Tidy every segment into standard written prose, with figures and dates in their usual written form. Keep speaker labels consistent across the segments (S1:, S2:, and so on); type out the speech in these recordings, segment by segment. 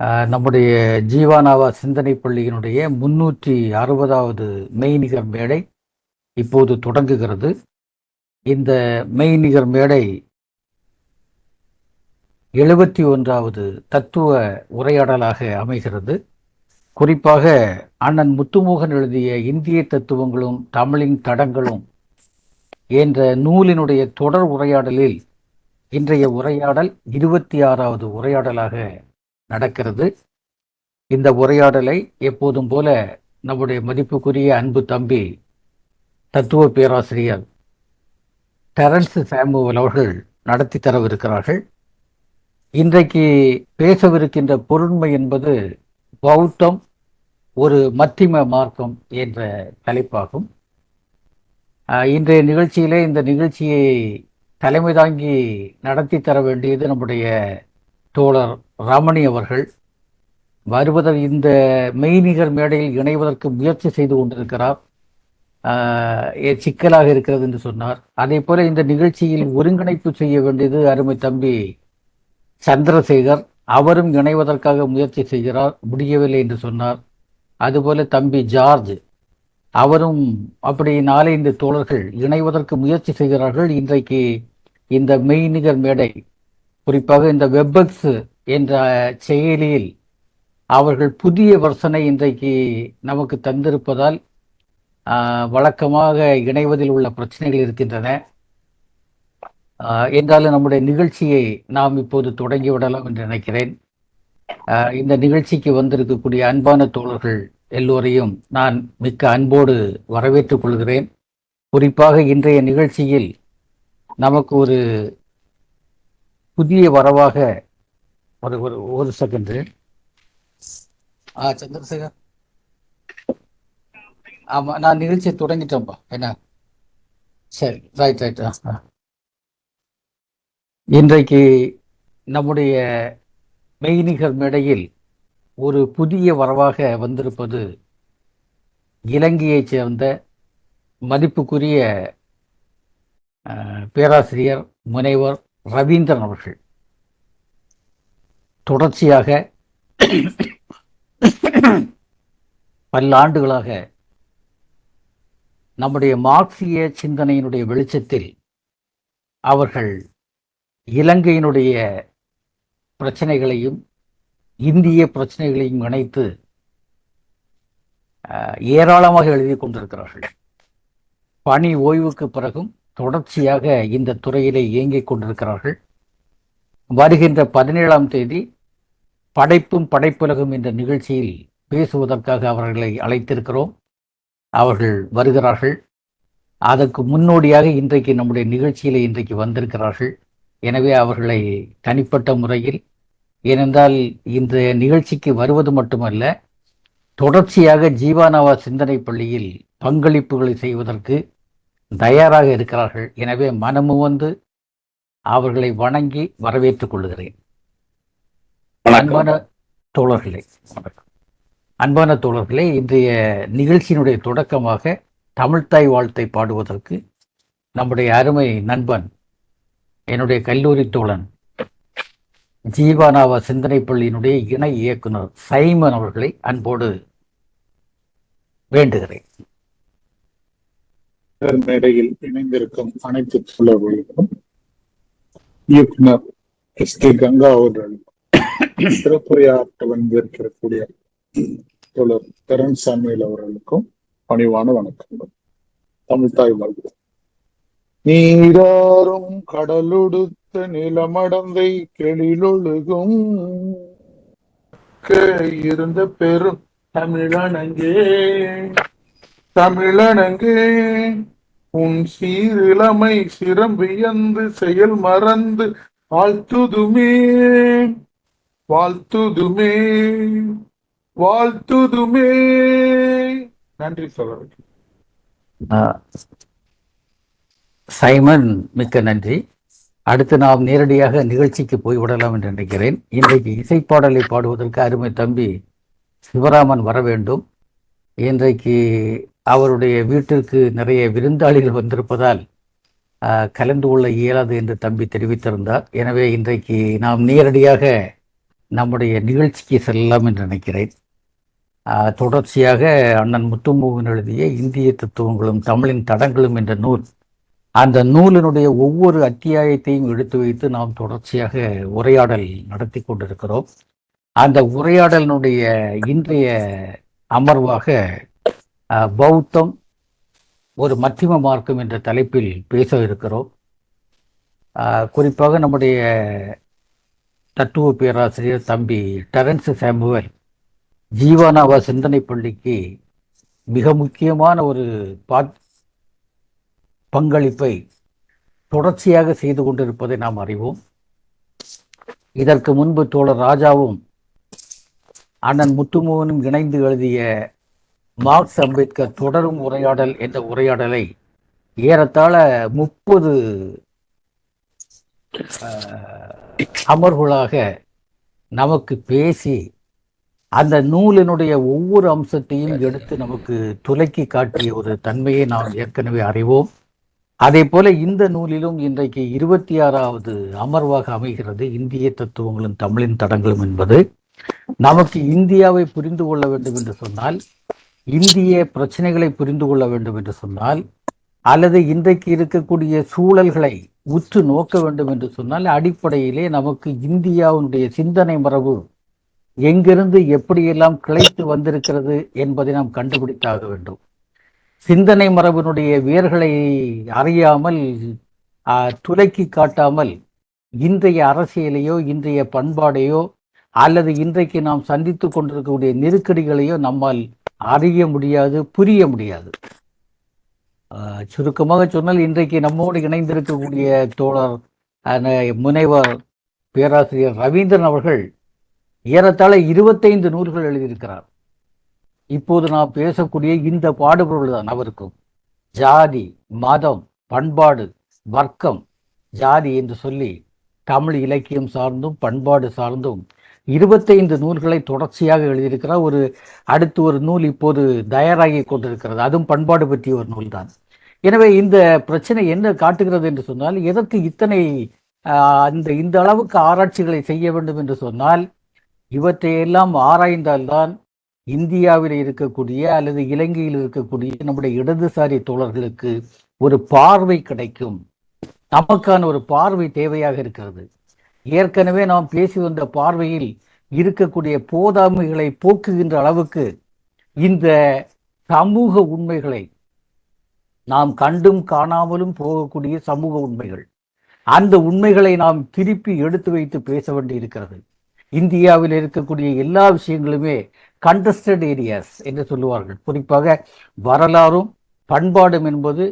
S1: நம்முடைய ஜீவானாவா சிந்தனை பள்ளியினுடைய 360வது மெய்நிகர் மேடை இப்போது தொடங்குகிறது. இந்த மெய்நிகர் மேடை 71வது தத்துவ உரையாடலாக அமைகிறது. குறிப்பாக அண்ணன் முத்துமோகன் எழுதிய இந்திய தத்துவங்களும் தமிழின் தடங்களும் என்ற நூலினுடைய தொடர் உரையாடலில் இன்றைய உரையாடல் 26வது உரையாடலாக நடக்கிறது. இந்த உரையாடலை எப்போதும் போல நம்முடைய மதிப்புக்குரிய அன்பு தம்பி தத்துவ பேராசிரியர் டெரன்ஸ் சாமுவல் அவர்கள் நடத்தி தரவிருக்கிறார்கள். இன்றைக்கு பேசவிருக்கின்ற பொருண்மை என்பது பௌத்தம் ஒரு மத்திம மார்க்கம் என்ற தலைப்பாகும். இன்றைய நிகழ்ச்சியிலே இந்த நிகழ்ச்சியை தலைமை தாங்கி நடத்தி தர வேண்டியது நம்முடைய தோழர் ரமணி அவர்கள். வருவதற்கு இந்த மெய்நிகர் மேடையில் இணைவதற்கு முயற்சி செய்து கொண்டிருக்கிறார். சிக்கலாக இருக்கிறது என்று சொன்னார். அதே போல இந்த நிகழ்ச்சியில் ஒருங்கிணைப்பு செய்ய வேண்டியது அருமை தம்பி சந்திரசேகர். அவரும் இணைவதற்காக முயற்சி செய்கிறார், முடியவில்லை என்று சொன்னார். அதுபோல தம்பி ஜார்ஜ் அவரும் அப்படி 4-5 தோழர்கள் இணைவதற்கு முயற்சி செய்கிறார்கள். இன்றைக்கு இந்த மெய்நிகர் மேடை குறிப்பாக இந்த வெப்பெக்ஸ் என்ற செயலியில் அவர்கள் புதிய வர்சனை இன்றைக்கு நமக்கு தந்திருப்பதால் வழக்கமாக இணைவதில் உள்ள பிரச்சனைகள் இருக்கின்றன. என்றாலும் நம்முடைய நிகழ்ச்சியை நாம் இப்போது தொடங்கிவிடலாம் என்று நினைக்கிறேன். இந்த நிகழ்ச்சிக்கு வந்திருக்கக்கூடிய அன்பான தோழர்கள் எல்லோரையும் நான் மிக்க அன்போடு வரவேற்றுக் கொள்கிறேன். குறிப்பாக இன்றைய நிகழ்ச்சியில் நமக்கு ஒரு புதிய வரவாக ஒரு செகண்ட். சந்திரசேகர், ஆமா, நான் நிகழ்ச்சியை தொடங்கிட்டேன்பா. என்ன, சரி, ரைட். இன்றைக்கு நம்முடைய மெய்நிகர் மேடையில் ஒரு புதிய வரவாக வந்திருப்பது இலங்கையைச் சேர்ந்த மதிப்புக்குரிய பேராசிரியர் முனைவர் ரவீந்திரன் அவர்கள். தொடர்ச்சியாக பல்லாண்டுகளாக நம்முடைய மார்க்சிய சிந்தனையினுடைய வெளிச்சத்தில் அவர்கள் இலங்கையினுடைய பிரச்சனைகளையும் இந்திய பிரச்சனைகளையும் இணைத்து ஏராளமாக எழுதி கொண்டிருக்கிறார்கள். பணி ஓய்வுக்கு பிறகும் தொடர்ச்சியாக இந்த துறையிலே இயங்கிக் கொண்டிருக்கிறார்கள். வருகின்ற 17ஆம் தேதி படைப்பும் படைப்புலகும் என்ற நிகழ்ச்சியில் பேசுவதற்காக அவர்களை அழைத்திருக்கிறோம். அவர்கள் வருகிறார்கள். அதற்கு முன்னோடியாக இன்றைக்கு நம்முடைய நிகழ்ச்சியில் இன்றைக்கு வந்திருக்கிறார்கள். எனவே அவர்களை தனிப்பட்ட முறையில், ஏனென்றால் இந்த நிகழ்ச்சிக்கு வருவது மட்டுமல்ல, தொடர்ச்சியாக ஜீவானாவா சிந்தனை பள்ளியில் பங்களிப்புகளை செய்வதற்கு தயாராக இருக்கிறார்கள். எனவே மனமு வந்து அவர்களை வணங்கி வரவேற்றுக் கொள்கிறேன். அன்பான தோழர்களே, இன்றைய நிகழ்ச்சியினுடைய தொடக்கமாக தமிழ்த்தாய் வாழ்த்தை பாடுவதற்கு நம்முடைய அருமை நண்பன், என்னுடைய கல்லூரி தோழன், ஜீவானாவா சிந்தனை பள்ளியினுடைய இணை இயக்குனர் சைமன் அவர்களை அன்போடு வேண்டுகிறேன்.
S2: மேடையில் இணைந்திருக்கும் அனைத்து தோழர்களுக்கும் இயக்குனர் எஸ்.கே. கங்கா அவர்களுக்கும் சிறப்புரையாற்ற வந்திருக்கக்கூடிய தோழர் டெரன்ஸ் சாமுவேல் அவர்களுக்கும் பணிவான வணக்கங்கள். தமிழ்த்தாய் வாழ்க. நீராறும் கடலுடுத்த நிலமடந்தை கெளிலொழுகும் இருந்த பெரும் தமிழனங்கே உன் சீரிழமை சிறம்பியந்து செயல் மறந்து வாழ்த்துதுமே. நன்றி சொல்றேன்.
S1: சைமன், மிக்க நன்றி. அடுத்து நாம் நேரடியாக நிகழ்ச்சிக்கு போய்விடலாம் என்று நினைக்கிறேன். இன்றைக்கு இசைப்பாடலை பாடுவதற்கு அருமை தம்பி சிவராமன் வர வேண்டும். இன்றைக்கு அவருடைய வீட்டிற்கு நிறைய விருந்தாளிகள் வந்திருப்பதால் கலந்து கொள்ள இயலாது என்று தம்பி தெரிவித்திருந்தார். எனவே இன்றைக்கு நாம் நேரடியாக நம்முடைய நிகழ்ச்சிக்கு செல்லலாம் என்று நினைக்கிறேன். தொடர்ச்சியாக அண்ணன் முத்துமோகன் எழுதிய இந்திய தத்துவங்களும் தமிழின் தடங்களும் என்ற நூல், அந்த நூலினுடைய ஒவ்வொரு அத்தியாயத்தையும் எடுத்து வைத்து நாம் தொடர்ச்சியாக உரையாடல் நடத்தி கொண்டிருக்கிறோம். அந்த உரையாடலினுடைய இன்றைய அமர்வாக பௌத்தம் ஒரு மத்தியம மார்க்கம் என்ற தலைப்பில் பேச இருக்கிறோம். குறிப்பாக நம்முடைய தத்துவ பேராசிரியர் தம்பி டெரன்ஸ் சாமுவேல் ஜீவானாவா சிந்தனை பள்ளிக்கு மிக முக்கியமான ஒரு பங்களிப்பை தொடர்ச்சியாக செய்து கொண்டிருப்பதை நாம் அறிவோம். இதற்கு முன்பு தோழர் ராஜாவும் அண்ணன் முத்துமோகனும் இணைந்து எழுதிய மார்க்ஸ் அம்பேத்கர் தொடரும் உரையாடல் என்ற உரையாடலை ஏறத்தாழ 30 அமர்வுகளாக நமக்கு பேசி அந்த நூலினுடைய ஒவ்வொரு அம்சத்தையும் எடுத்து நமக்கு துலக்கி காட்டிய ஒரு தன்மையை நாம் ஏற்கனவே அறிவோம். அதே போல இந்த நூலிலும் இன்றைக்கு 26வது அமர்வாக அமைகிறது இந்திய தத்துவங்களும் தமிழின் தடங்களும் என்பது. நமக்கு இந்தியாவை புரிந்து கொள்ள வேண்டும் என்று சொன்னால், இந்திய பிரச்சனைகளை புரிந்து கொள்ள வேண்டும் என்று சொன்னால், அல்லது இன்றைக்கு இருக்கக்கூடிய சூழல்களை உற்று நோக்க வேண்டும் என்று சொன்னால், அடிப்படையிலே நமக்கு இந்தியாவுடைய சிந்தனை மரபு எங்கிருந்து எப்படியெல்லாம் கிளைத்து வந்திருக்கிறது என்பதை நாம் கண்டுபிடித்தாக வேண்டும். சிந்தனை மரபினுடைய வேர்களை அறியாமல், துலக்கி காட்டாமல் இன்றைய அரசியலையோ இன்றைய பண்பாடையோ அல்லது இன்றைக்கு நாம் சந்தித்து கொண்டிருக்கக்கூடிய நெருக்கடிகளையோ நம்மால் அறிய முடியாது, புரிய முடியாது. சுருக்கமாக சொன்னால், இன்றைக்கு நம்மோடு இணைந்திருக்கக்கூடிய தோழர் முனைவர் பேராசிரியர் ரவீந்திரன் அவர்கள் ஏறத்தாழ 25 நூல்கள் எழுதியிருக்கிறார். இப்போது நாம் பேசக்கூடிய இந்த பாடுபொருள் தான் அவருக்கும். ஜாதி, மதம், பண்பாடு, வர்க்கம், ஜாதி என்று சொல்லி தமிழ் இலக்கியம் சார்ந்தும் பண்பாடு சார்ந்தும் 25 நூல்களை தொடர்ச்சியாக எழுதியிருக்கிறார். அடுத்து ஒரு நூல் இப்போது தயாராகி கொண்டிருக்கிறது, அதுவும் பண்பாடு பற்றிய ஒரு நூல் தான். எனவே இந்த பிரச்சனை என்ன காட்டுகிறது என்று சொன்னால், எதற்கு இத்தனை இந்த அளவுக்கு ஆராய்ச்சிகளை செய்ய வேண்டும் என்று சொன்னால், இவற்றையெல்லாம் ஆராய்ந்தால்தான் இந்தியாவில் இருக்கக்கூடிய அல்லது இலங்கையில் இருக்கக்கூடிய நம்முடைய இடதுசாரி தோழர்களுக்கு ஒரு பார்வை கிடைக்கும். நமக்கான ஒரு பார்வை தேவையாக இருக்கிறது. ஏற்கனவே நாம் பேசி வந்த பார்வையில் இருக்கக்கூடிய போதாமைகளை போக்குகின்ற அளவுக்கு இந்த சமூக உண்மைகளை, நாம் கண்டும் காணாமலும் போகக்கூடிய சமூக உண்மைகள், அந்த உண்மைகளை நாம் திருப்பி எடுத்து வைத்து பேச வேண்டி இருக்கிறது. இந்தியாவில் இருக்கக்கூடிய எல்லா விஷயங்களுமே கண்டஸ்டட் ஏரியாஸ் என்று சொல்லுவார்கள். குறிப்பாக வரலாறும் பண்பாடும் என்பது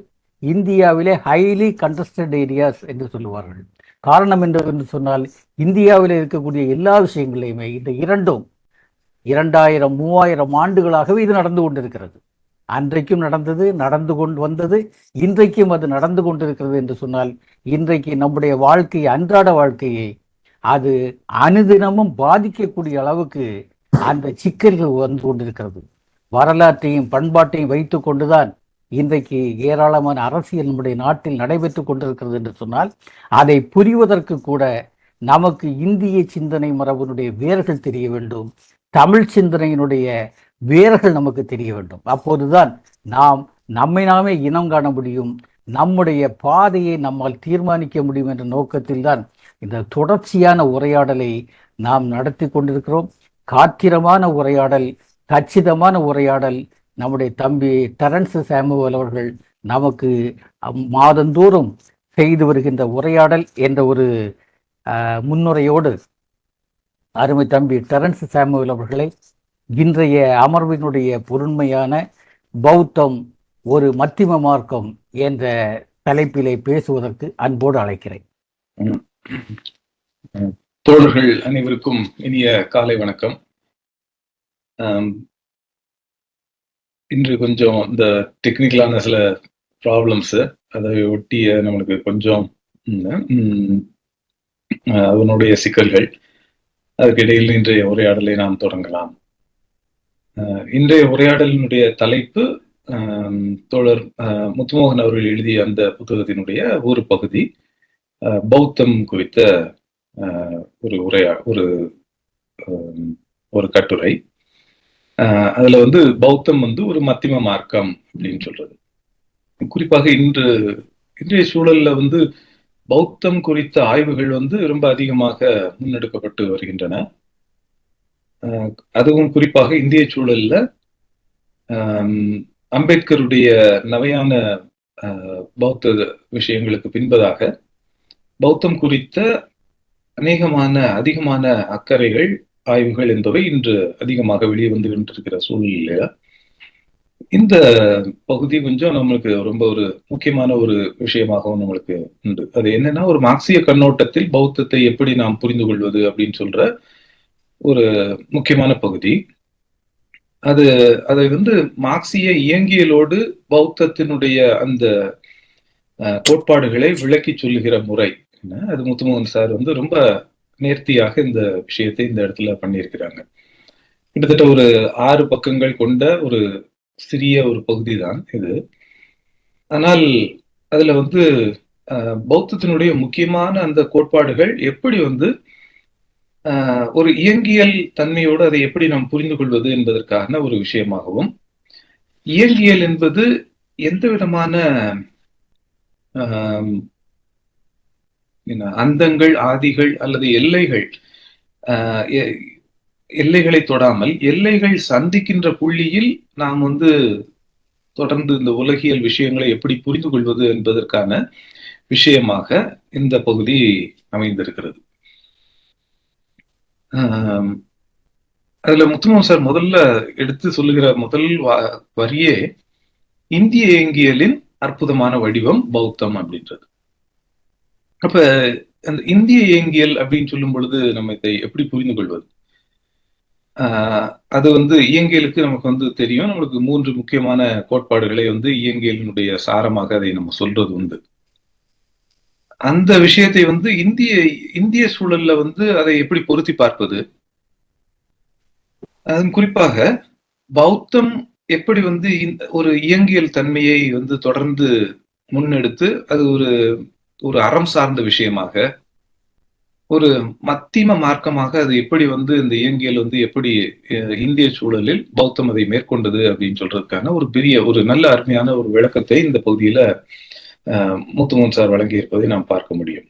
S1: இந்தியாவிலே ஹைலி கண்டஸ்டட் ஏரியாஸ் என்று சொல்லுவார்கள். காரணம் என்று சொன்னால், இந்தியாவில் இருக்கக்கூடிய எல்லா விஷயங்களையுமே இந்த 2000 3000 ஆண்டுகளாகவே இது நடந்து கொண்டிருக்கிறது. அன்றைக்கும் நடந்தது, நடந்து கொண்டு வந்தது, இன்றைக்கும் அது நடந்து கொண்டிருக்கிறது என்று சொன்னால், இன்றைக்கு நம்முடைய வாழ்க்கை, அன்றாட வாழ்க்கையை அது அனுதினமும் பாதிக்கக்கூடிய அளவுக்கு அந்த சிக்கல்கள் வந்து கொண்டிருக்கிறது. வரலாற்றையும் பண்பாட்டையும் வைத்து கொண்டுதான் இன்றைக்கு ஏராளமான அரசியல் நம்முடைய நாட்டில் நடைபெற்று கொண்டிருக்கிறது என்று சொன்னால், அதை புரிவதற்கு கூட நமக்கு இந்திய சிந்தனை மரபுடைய வேர்கள் தெரிய வேண்டும், தமிழ் சிந்தனையினுடைய வேர்கள் நமக்கு தெரிய வேண்டும். அப்போதுதான் நாம் நம்மை நாமே இனம் காண முடியும், நம்முடைய பாதையை நம்மால் தீர்மானிக்க முடியும் என்ற நோக்கத்தில் தான் இந்த தொடர்ச்சியான உரையாடலை நாம் நடத்தி கொண்டிருக்கிறோம். காத்திரமான உரையாடல், கச்சிதமான உரையாடல். நம்முடைய தம்பி டெரன்ஸ் சாமுவேல் அவர்கள் நமக்கு மாதந்தோறும் செய்து வருகின்ற உரையாடல் என்ற ஒரு முன்னுரையோடு அருமை தம்பி டெரன்ஸ் சாமுவேல் அவர்களை இன்றைய அமர்வினுடைய பொருண்மையான பௌத்தம் ஒரு மத்தியம மார்க்கம் என்ற தலைப்பிலே பேசுவதற்கு அன்போடு அழைக்கிறேன்.
S3: தோழர்கள் அனைவருக்கும் இனிய காலை வணக்கம். இன்று கொஞ்சம் இந்த டெக்னிக்கலான சில ப்ராப்ளம்ஸ், அதை ஒட்டிய நம்மளுக்கு கொஞ்சம் அதனுடைய சிக்கல்கள், அதுக்கிடையில் இன்றைய உரையாடலை நாம் தொடங்கலாம். இன்றைய உரையாடலினுடைய தலைப்பு தோழர் முத்துமோகன் அவர்கள் எழுதிய அந்த புத்தகத்தினுடைய ஒரு பகுதி, பௌத்தம் குறித்த ஒரு ஒரு கட்டுரை. அதுல வந்து பௌத்தம் வந்து ஒரு மத்தியம மார்க்கம் அப்படின்னு சொல்றது. குறிப்பாக இன்றைய சூழல்ல வந்து பௌத்தம் குறித்த ஆய்வுகள் வந்து ரொம்ப அதிகமாக முன்னெடுக்கப்பட்டு வருகின்றன. அதுவும் குறிப்பாக இந்திய சூழல்ல அம்பேத்கருடைய நவையான பௌத்த விஷயங்களுக்கு பின்பதாக பௌத்தம் குறித்த அதிகமான அக்கறைகள், ஆய்வுகள் என்பவை இன்று அதிகமாக வெளியே வந்து கொண்டிருக்கிற சூழ்நிலையில இந்த பகுதி கொஞ்சம் நம்மளுக்கு ரொம்ப ஒரு முக்கியமான ஒரு விஷயமாகவும் நம்மளுக்கு உண்டு. அது என்னன்னா, ஒரு மார்க்சிய கண்ணோட்டத்தில் பௌத்தத்தை எப்படி நாம் புரிந்து கொள்வது அப்படின்னு சொல்ற ஒரு முக்கியமான பகுதி. அதை வந்து மார்க்சிய இயங்கியலோடு பௌத்தத்தினுடைய அந்த கோட்பாடுகளை விளக்கி சொல்லுகிற முறை. அது முத்துமோகன் சார் வந்து ரொம்ப நேர்த்தியாக இந்த விஷயத்தை இந்த இடத்துல பண்ணியிருக்கிறாங்க. கிட்டத்தட்ட ஒரு 6 பக்கங்கள் கொண்ட ஒரு சிறிய ஒரு பகுதி தான் இது. ஆனால் அதுல வந்து பௌத்தத்தினுடைய முக்கியமான அந்த கோட்பாடுகள் எப்படி வந்து ஒரு இயங்கியல் தன்மையோடு அதை எப்படி நாம் புரிந்து கொள்வது என்பதற்கான ஒரு விஷயமாகவும், இயங்கியல் என்பது எந்த விதமான அந்தங்கள், ஆதிகள் அல்லது எல்லைகளை தொடாமல் எல்லைகள் சந்திக்கின்ற புள்ளியில் நாம் வந்து தொடர்ந்து இந்த உலகியல் விஷயங்களை எப்படி புரிந்து கொள்வது என்பதற்கான விஷயமாக இந்த பகுதி அமைந்திருக்கிறது. அதுல முத்துமோகன் சார் முதல்ல எடுத்து சொல்லுகிற முதல் வரியே இந்திய இயங்கியலின் அற்புதமான வடிவம் பௌத்தம் அப்படின்றது. அப்ப அந்த இந்திய இயங்கியல் அப்படின்னு சொல்லும் பொழுது நம்ம இதை எப்படி புரிந்து கொள்வது? அது வந்து இயங்கியலுக்கு நமக்கு வந்து தெரியும், நம்மளுக்கு 3 முக்கியமான கோட்பாடுகளை வந்து இயங்கியலினுடைய சாரமாக அதை நம்ம சொல்றது உண்டு. அந்த விஷயத்தை வந்து இந்திய சூழல்ல வந்து அதை எப்படி பொருத்தி பார்ப்பது? குறிப்பாக பௌத்தம் எப்படி வந்து ஒரு இயங்கியல் தன்மையை வந்து தொடர்ந்து முன்னெடுத்து அது ஒரு அறம் சார்ந்த விஷயமாக, ஒரு மத்தியம மார்க்கமாக அது எப்படி வந்து இந்த இயங்கியல் வந்து எப்படி இந்திய சூழலில் பௌத்தம் அதை மேற்கொண்டது அப்படின்னு சொல்றதுக்கான ஒரு நல்ல அருமையான ஒரு விளக்கத்தை இந்த பகுதியில முத்துமோகன் சார் வழங்கி இருப்பதை நாம் பார்க்க முடியும்.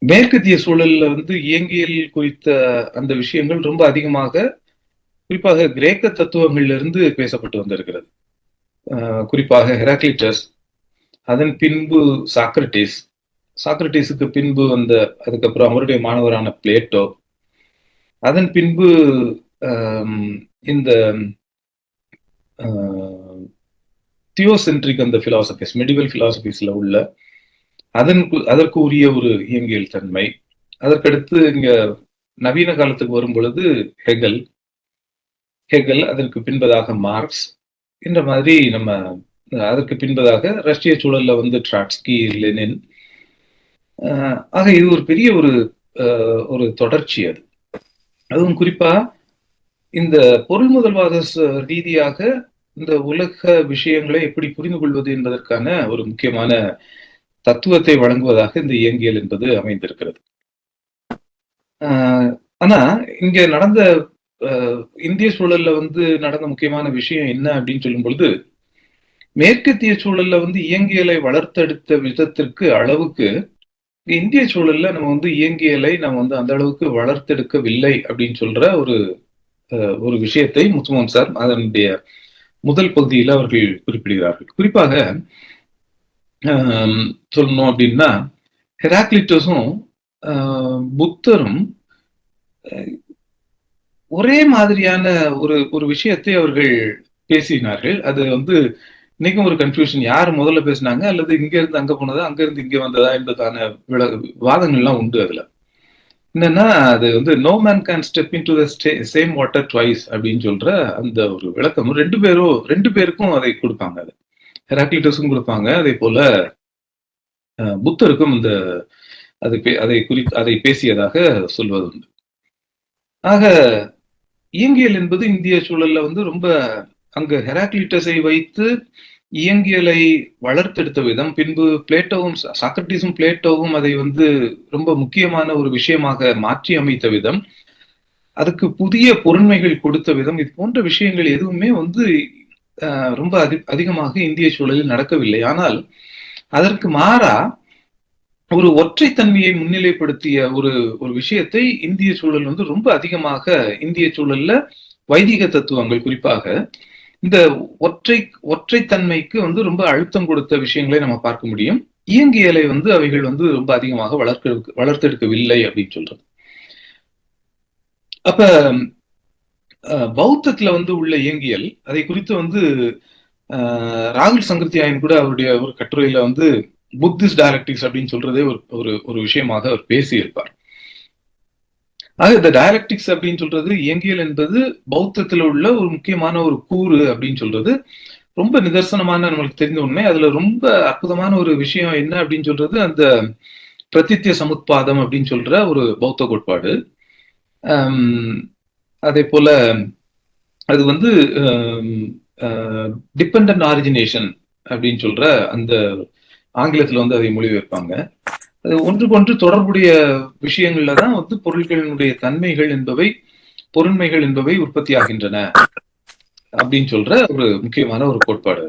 S3: மேற்கத்திய சூழல்ல வந்து இயங்கியல் குறித்த அந்த விஷயங்கள் ரொம்ப அதிகமாக குறிப்பாக கிரேக்க தத்துவங்கள்ல இருந்து பேசப்பட்டு வந்திருக்கிறது. குறிப்பாக ஹெராக்லிட்டஸ், அதன் பின்பு சாக்ரட்டிஸுக்கு பின்பு அதுக்கப்புறம் அவருடைய மாணவரான பிளேட்டோ, அதன் பின்பு இந்த தியோசென்ட்ரிக் அந்த பிலாசபிஸ், மெடிவல் பிலாசபிஸ்ல உள்ள அதற்கு உரிய ஒரு இயங்கியல் தன்மை. அதற்கடுத்து இங்க நவீன காலத்துக்கு வரும் பொழுது ஹெகல், அதற்கு பின்பதாக மார்க்ஸ், என்ற மாதிரி நம்ம அதற்கு பின்பதாக ரஷ்ய சூழல்ல வந்து ட்ராட்ஸ்கி, லெனின். ஆக இது ஒரு பெரிய ஒரு தொடர்ச்சி. அதுவும் குறிப்பா இந்த பொருள் முதல்வாத ரீதியாக இந்த உலக விஷயங்களை எப்படி புரிந்து கொள்வது என்பதற்கான ஒரு முக்கியமான தத்துவத்தை வழங்குவதாக இந்த இயங்கியல் என்பது அமைந்திருக்கிறது. ஆனா இங்க நடந்த இந்திய சூழல்ல வந்து நடந்த முக்கியமான விஷயம் என்ன அப்படின்னு சொல்லும் பொழுது, மேற்கத்திய சூழல்ல வந்து இயங்கியலை வளர்த்தெடுத்த விதத்திற்கு அளவுக்கு இந்திய சூழல்ல நம்ம வந்து இயங்கியலை நம்ம வந்து அந்த அளவுக்கு வளர்த்தெடுக்கவில்லை அப்படின்னு சொல்ற ஒரு விஷயத்தை முத்துமோகன் சார் அதனுடைய முதல் பகுதியில் அவர்கள் குறிப்பிடுகிறார்கள். குறிப்பாக சொல்லணும் அப்படின்னா, ஹெராக்லிட்டஸும் புத்தரும் ஒரே மாதிரியான ஒரு விஷயத்தை அவர்கள் பேசினார்கள். அது வந்து இன்னைக்கும் ஒரு கன்ஃபியூஷன், யார் முதல்ல பேசினாங்க அல்லது இங்க இருந்து அங்க போனதா அங்க இருந்து இங்க வந்ததா என்பதான வாதங்கள்லாம் உண்டு. அதுல என்னன்னா, அது வந்து no man can step into the same water twice அப்படின்னு சொல்ற அந்த ஒரு விளக்கம் ரெண்டு பேருக்கும் அதை கொடுப்பாங்க. அது ஹெராக்லிட்டஸும் கொடுப்பாங்க, அதே போல புத்தருக்கும் அதை பேசியதாக சொல்வது உண்டு. ஆக இயங்கியல் என்பது இந்திய சூழல்ல வந்து ரொம்ப அங்க ஹெராக்லிட்டஸை வைத்து இயங்கியலை வளர்த்தெடுத்த விதம், பின்பு பிளேட்டோவும் சாக்ரட்டிஸும் பிளேட்டோவும் அதை வந்து ரொம்ப முக்கியமான ஒரு விஷயமாக மாற்றி அமைத்த விதம், அதுக்கு புதிய பொருண்மைகள் கொடுத்த விதம், இது போன்ற விஷயங்கள் எதுவுமே வந்து ரொம்ப அதிகமாக இந்திய சூழலில் நடக்கவில்லை. ஆனால் அதற்கு மாறா ஒரு ஒற்றைத்தன்மையை முன்னிலைப்படுத்திய ஒரு ஒரு விஷயத்தை இந்திய சூழல் வந்து ரொம்ப அதிகமாக, இந்திய சூழல்ல வைதிக தத்துவங்கள் குறிப்பாக இந்த ஒற்றைத்தன்மைக்கு வந்து ரொம்ப அழுத்தம் கொடுத்த விஷயங்களை நம்ம பார்க்க முடியும். இயங்கியலை வந்து அவைகள் வந்து ரொம்ப அதிகமாக வளர்த்தெடுக்கவில்லை அப்படின்னு சொல்றது. அப்ப பௌத்தத்துல வந்து உள்ள இயங்கியல், அதை குறித்து வந்து ராகுல் சங்கர்த்தியாயன் கூட அவருடைய ஒரு கட்டுரையில வந்து புத்திஸ்ட் டயலக்டிக்ஸ் அப்படின்னு சொல்றதே ஒரு விஷயமாக அவர் பேசியிருப்பார். ஆக இந்த டயலக்டிக்ஸ் அப்படின்னு சொல்றது, இயங்கியல் என்பது பௌத்தத்துல உள்ள ஒரு முக்கியமான ஒரு கூறு அப்படின்னு சொல்றது ரொம்ப நிதர்சனமான நம்மளுக்கு தெரிந்த உண்மை. அதுல ரொம்ப அற்புதமான ஒரு விஷயம் என்ன அப்படின்னு சொல்றது, அந்த பிரதித்திய சமுத்பாதம் அப்படின்னு சொல்ற ஒரு பௌத்த கோட்பாடு. அதே போல அது வந்து டிபெண்டன்ட் ஆரிஜினேஷன் அப்படின்னு சொல்ற அந்த ஆங்கிலத்துல வந்து அதை மொழிபெயர்ப்பாங்க. அது ஒன்றுக்கொன்று தொடர்புடைய விஷயங்கள்ல தான் வந்து பொருட்களினுடைய தன்மைகள் என்பவை, பொருண்மைகள் என்பவை உற்பத்தி ஆகின்றன அப்படின்னு சொல்ற ஒரு முக்கியமான ஒரு கோட்பாடு.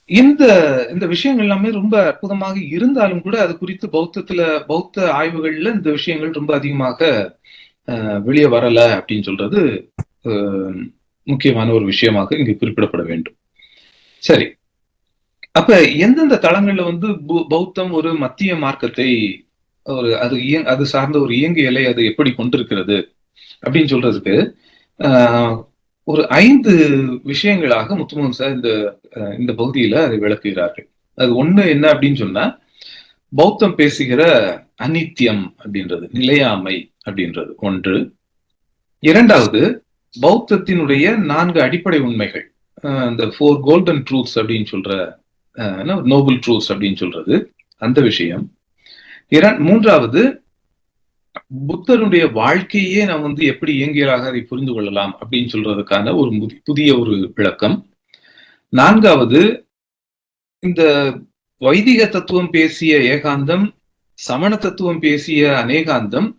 S3: இந்த விஷயங்கள் எல்லாமே ரொம்ப அற்புதமாக இருந்தாலும் கூட அது குறித்து பௌத்த ஆய்வுகள்ல இந்த விஷயங்கள் ரொம்ப அதிகமாக வெளியே வரல அப்படின்னு சொல்றது முக்கியமான ஒரு விஷயமாக இங்கு குறிப்பிடப்பட வேண்டும். சரி, அப்ப எந்தெந்த தளங்கள்ல வந்து பௌத்தம் ஒரு மத்திய மார்க்கத்தை அது சார்ந்த ஒரு இயங்கியலை அது எப்படி கொண்டிருக்கிறது அப்படின்னு சொல்றதுக்கு ஒரு 5 விஷயங்களாக முத்துமோகன் சார் இந்த பகுதியில அதை விளக்குகிறார்கள். அது ஒண்ணு என்ன அப்படின்னு சொன்னா, பௌத்தம் பேசுகிற அனித்தியம் அப்படின்றது, நிலையாமை அப்படின்றது ஒன்று. இரண்டாவது, பௌத்தத்தினுடைய 4 அடிப்படை உண்மைகள், இந்த 4 கோல்டன் ட்ரூத்ஸ் அப்படின்னு சொல்ற, நோபல் ட்ரூத்ஸ் அப்படின்னு சொல்றது அந்த விஷயம். மூன்றாவது, புத்தருடைய வாழ்க்கையே நாம் வந்து எப்படி இயங்கியலாக அதை புரிந்து கொள்ளலாம் அப்படின்னு சொல்றதுக்கான ஒரு புதிய ஒரு விளக்கம். நான்காவது, இந்த வைதிக தத்துவம் பேசிய ஏகாந்தம், சமண தத்துவம் பேசிய அநேகாந்தம்,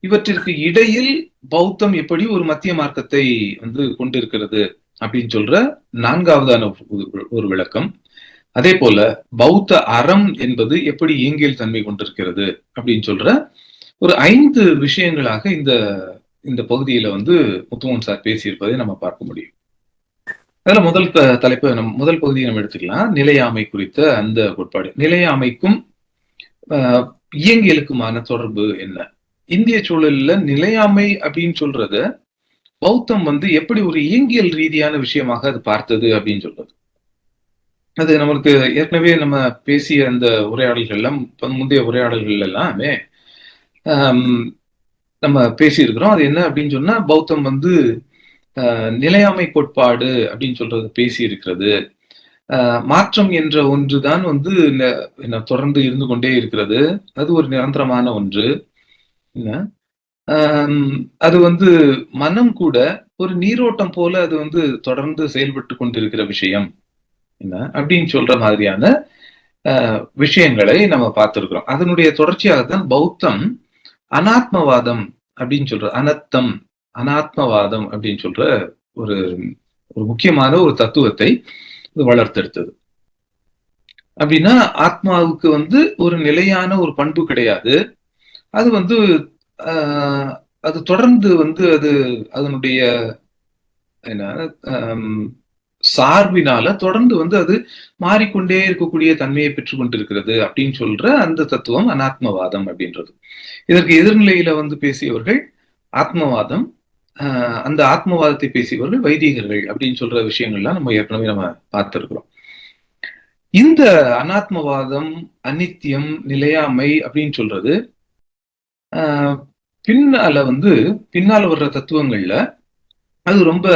S3: இவற்றிற்கு இடையில் பௌத்தம் எப்படி ஒரு மத்திய மார்க்கத்தை வந்து கொண்டிருக்கிறது அப்படின்னு சொல்ற 4வதான ஒரு விளக்கம். அதே போல பௌத்த அறம் என்பது எப்படி இயங்கியல் தன்மை கொண்டிருக்கிறது அப்படின்னு சொல்ற ஒரு 5 விஷயங்களாக இந்த பகுதியில வந்து முத்துமோகன் சார் பேசியிருப்பதை நம்ம பார்க்க முடியும். அதுல முதல் பகுதியை நம்ம எடுத்துக்கலாம். நிலையாமை குறித்த அந்த கோட்பாடு. நிலையாமைக்கும் இயங்கியலுக்குமான தொடர்பு என்ன? இந்திய சூழல்ல நிலையாமை அப்படின்னு சொல்றத பௌத்தம் வந்து எப்படி ஒரு இயங்கியல் ரீதியான விஷயமாக அது பார்த்தது அப்படின்னு சொல்றது. அது நம்மளுக்கு ஏற்கனவே நம்ம பேசிய அந்த உரையாடல்கள்லாம், முந்தைய உரையாடல்கள் எல்லாமே நம்ம பேசியிருக்கிறோம். அது என்ன அப்படின்னு சொன்னா, பௌத்தம் வந்து நிலையாமை கோட்பாடு அப்படின்னு சொல்றது பேசி இருக்கிறது. மாற்றம் என்ற ஒன்றுதான் வந்து தொடர்ந்து இருந்து கொண்டே இருக்கிறது. அது ஒரு நிரந்தரமான ஒன்று. அது வந்து மனம் கூட ஒரு நீரோட்டம் போல அது வந்து தொடர்ந்து செயல்பட்டு கொண்டிருக்கிற விஷயம் என்ன அப்படின்னு சொல்ற மாதிரியான விஷயங்களை நம்ம பார்த்திருக்கிறோம். அதனுடைய தொடர்ச்சியாகத்தான் பௌத்தம் அனாத்மவாதம் அப்படின்னு சொல்ற, அனாத்மவாதம் அப்படின்னு சொல்ற ஒரு முக்கியமான ஒரு தத்துவத்தை வளர்த்தெடுத்தது. அப்படின்னா ஆத்மாவுக்கு வந்து ஒரு நிலையான ஒரு பண்பு கிடையாது. அது வந்து அது தொடர்ந்து வந்து அதனுடைய சார்பினால தொடர்ந்து வந்து அது மாறிக்கொண்டே இருக்கக்கூடிய தன்மையை பெற்றுக் கொண்டிருக்கிறது அப்படின்னு சொல்ற அந்த தத்துவம் அனாத்மவாதம் அப்படின்றது. இதற்கு எதிர்நிலையில வந்து பேசியவர்கள் ஆத்மவாதம், அந்த ஆத்மவாதத்தை பேசியவர்கள் வைதிகர்கள் அப்படின்னு சொல்ற விஷயங்கள்லாம் நம்ம ஏற்கனவே நம்ம பார்த்திருக்கிறோம். இந்த அனாத்மவாதம், அனித்தியம், நிலையாமை அப்படின்னு சொல்றது பின்னால வர்ற தத்துவங்கள்ல அது ரொம்ப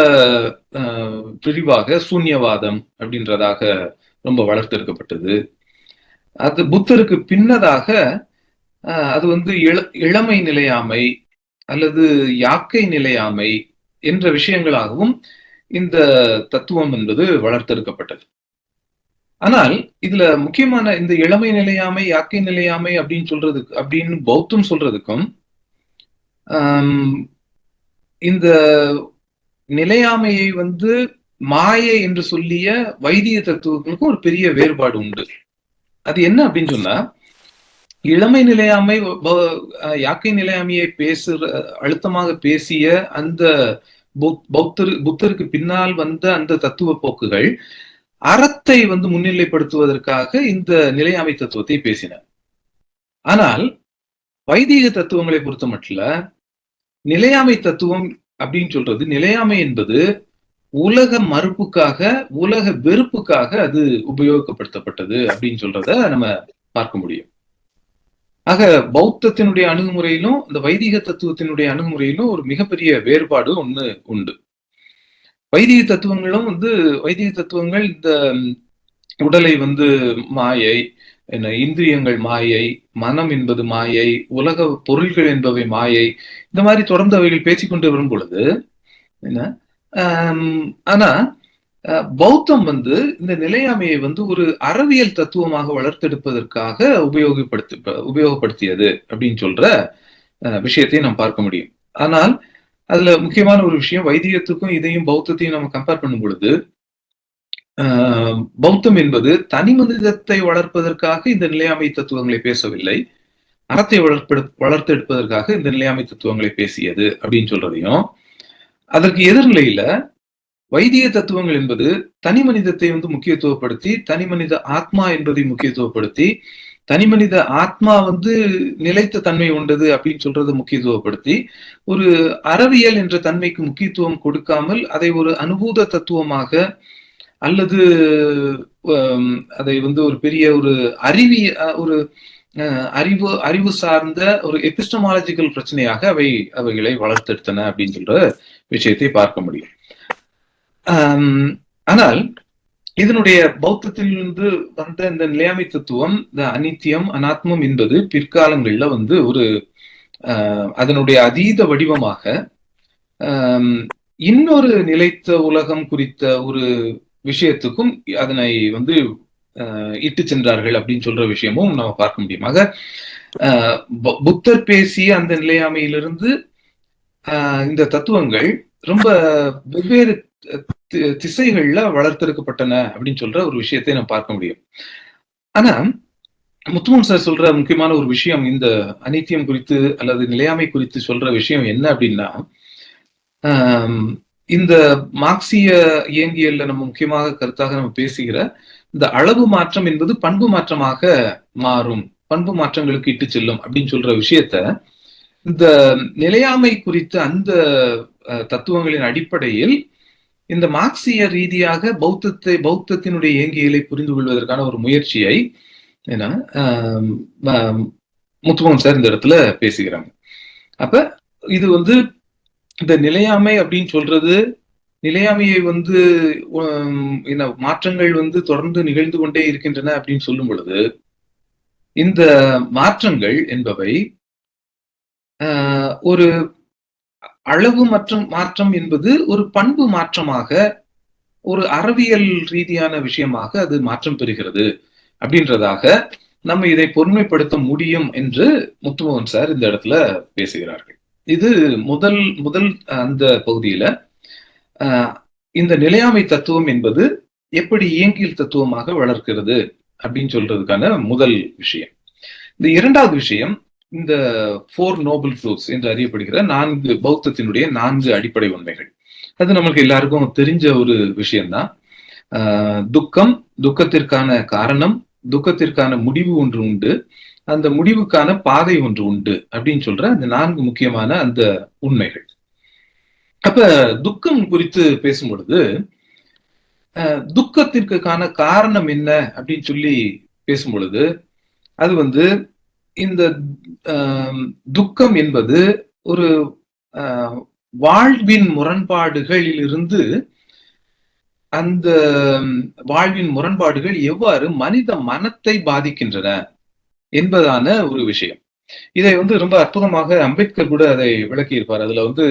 S3: விரிவாக சூன்யவாதம் அப்படின்றதாக ரொம்ப வளர்த்தெடுக்கப்பட்டது. அது புத்தருக்கு பின்னதாக அது வந்து இளமை நிலையாமை அல்லது யாக்கை நிலையாமை என்ற விஷயங்களாகவும் இந்த தத்துவம் என்பது வளர்த்தெடுக்கப்பட்டது. ஆனால் இதுல முக்கியமான இந்த இளமை நிலையாமை, யாக்கை நிலையாமை அப்படின்னு பௌத்தம் சொல்றதுக்கும் இந்த நிலையாமையை வந்து மாயை என்று சொல்லிய வைதிக தத்துவங்களுக்கும் ஒரு பெரிய வேறுபாடு உண்டு. அது என்ன அப்படின்னு சொன்னா, இளமை நிலையாமை யாக்கை நிலையாமையை அழுத்தமாக பேசிய அந்த புத்தருக்கு பின்னால் வந்த அந்த தத்துவ போக்குகள் அறத்தை வந்து முன்னிலைப்படுத்துவதற்காக இந்த நிலையாமை தத்துவத்தை பேசின. ஆனால் வைதிக தத்துவங்களை பொறுத்த மட்டும் நிலையாமை தத்துவம் அப்படின்னு சொல்றது, நிலையாமை என்பது உலக மறுப்புக்காக, உலக வெறுப்புக்காக அது உபயோகப்படுத்தப்பட்டது அப்படின்னு சொல்றத நம்ம பார்க்க முடியும். ஆக பௌத்தத்தினுடைய அணுகுமுறையிலும் இந்த வைதிக தத்துவத்தினுடைய அணுகுமுறையிலும் ஒரு மிகப்பெரிய வேறுபாடு ஒண்ணு உண்டு. வைதிக தத்துவங்கள் இந்த உடலை வந்து மாயை, இந்திரியங்கள் மாயை, மனம் என்பது மாயை, உலக பொருள்கள் என்பவை மாயை, இந்த மாதிரி தொடர்ந்து அவைகள் பேசிக்கொண்டு வரும் பொழுது என்ன ஆனா பௌத்தம் வந்து இந்த நிலையாமையை வந்து ஒரு அறவியல் தத்துவமாக வளர்த்தெடுப்பதற்காக உபயோகப்படுத்தியது அப்படின்னு சொல்ற விஷயத்தையும் நாம் பார்க்க முடியும். ஆனால் அதுல முக்கியமான ஒரு விஷயம், வைதிகத்துக்கும் இதையும் பௌத்தத்தையும் நம்ம கம்பேர் பண்ணும் பொழுது பௌத்தம் என்பது தனி மனிதத்தை வளர்ப்பதற்காக இந்த நிலையாமை தத்துவங்களை பேசவில்லை, அறத்தை வளர்த்தெடுப்பதற்காக இந்த நிலையாமை தத்துவங்களை பேசியது அப்படின்னு சொல்றதையும், அதற்கு எதிர்நிலையில வைதிக தத்துவங்கள் என்பது தனி மனிதத்தை வந்து முக்கியத்துவப்படுத்தி, தனி மனித ஆத்மா என்பதை முக்கியத்துவப்படுத்தி, தனி மனித ஆத்மா வந்து நிலைத்த தன்மை கொண்டது அப்படின்னு சொல்றதை முக்கியத்துவப்படுத்தி, ஒரு அறவியல் என்ற தன்மைக்கு முக்கியத்துவம் கொடுக்காமல் அதை ஒரு அனுபூத தத்துவமாக அல்லது அதை வந்து ஒரு பெரிய ஒரு அறிவு சார்ந்த ஒரு எபிஸ்டமாலஜிக்கல் பிரச்சனையாக அவைகளை வளர்த்தெடுத்தன அப்படின்னு சொல்ற விஷயத்தை பார்க்க முடியும். ஆனால் இதனுடைய பௌத்தத்திலிருந்து வந்த இந்த நிலையாமை தத்துவம், இந்த அனித்தியம் அனாத்மம் என்பது பிற்காலங்கள்ல வந்து ஒரு அதனுடைய அதீத வடிவமாக இன்னொரு நிலைத்த உலகம் குறித்த ஒரு விஷயத்துக்கும் அதனை வந்து இட்டு சென்றார்கள் அப்படின்னு சொல்ற விஷயமும் நம்ம பார்க்க முடியும். ஆக புத்தர் பேசிய அந்த நிலையாமையிலிருந்து இந்த தத்துவங்கள் ரொம்ப வெவ்வேறு திசைகள்ல வளர்த்தெடுக்கப்பட்டன அப்படின்னு சொல்ற ஒரு விஷயத்தை நம்ம பார்க்க முடியும். ஆனா முத்துமன் சார் சொல்ற முக்கியமான ஒரு விஷயம், இந்த அனித்தியம் குறித்து அல்லது நிலையாமை குறித்து சொல்ற விஷயம் என்ன அப்படின்னா, இந்த மார்க்சிய இயங்கியல்ல நம்ம முக்கியமாக கருத்தாக நம்ம பேசுகிற இந்த அளவு மாற்றம் என்பது பண்பு மாற்றமாக மாறும், பண்பு மாற்றங்களுக்கு இட்டு செல்லும் அப்படின்னு சொல்ற விஷயத்த இந்த நிலையாமை குறித்த அந்த தத்துவங்களின் அடிப்படையில் இந்த மார்க்சிய ரீதியாக பௌத்தத்தினுடைய இயங்கியலை புரிந்து கொள்வதற்கான ஒரு முயற்சியை முத்துமோகன் சார் இந்த இடத்துல பேசுகிறாங்க. அப்ப இது வந்து இந்த நிலையாமை அப்படின்னு சொல்றது, நிலையாமையை வந்து மாற்றங்கள் வந்து தொடர்ந்து நிகழ்ந்து கொண்டே இருக்கின்றன அப்படின்னு சொல்லும் பொழுது, இந்த மாற்றங்கள் என்பவை ஒரு அளவு மாற்றம் என்பது ஒரு பண்பு மாற்றமாக, ஒரு அறிவியல் ரீதியான விஷயமாக அது மாற்றம் பெறுகிறது அப்படின்றதாக நம்ம இதை பொருண்மைப்படுத்த முடியும் என்று முத்துமோகன் சார் இந்த இடத்துல பேசுகிறார்கள். இது முதல் அந்த பகுதியில இந்த நிலையாமை தத்துவம் என்பது எப்படி இயங்கியல் தத்துவமாக வளர்க்கிறது அப்படின்னு சொல்றதுக்கான முதல் விஷயம். இந்த இரண்டாவது விஷயம், இந்த 4 நோபல் ட்ரூத்ஸ் என்று அறியப்படுகிற பௌத்தத்தினுடைய 4 அடிப்படை உண்மைகள். அது நம்மளுக்கு எல்லாருக்கும் தெரிஞ்ச ஒரு விஷயம்தான். துக்கம், துக்கத்திற்கான காரணம், துக்கத்திற்கான முடிவு ஒன்று உண்டு, அந்த முடிவுக்கான பாதை ஒன்று உண்டு அப்படின்னு சொல்ற அந்த 4 முக்கியமான அந்த உண்மைகள். அப்ப துக்கம் குறித்து பேசும் பொழுது துக்கத்திற்கான காரணம் என்ன அப்படின்னு சொல்லி பேசும் பொழுது, அது வந்து இந்த துக்கம் என்பது ஒரு வாழ்வின் முரண்பாடுகளிலிருந்து, அந்த வாழ்வின் முரண்பாடுகள் எவ்வாறு மனித மனத்தை பாதிக்கின்றன என்பதான ஒரு விஷயம். இதை வந்து ரொம்ப அற்புதமாக அம்பேத்கர் கூட அதை விளக்கி இருப்பார். அதுல வந்து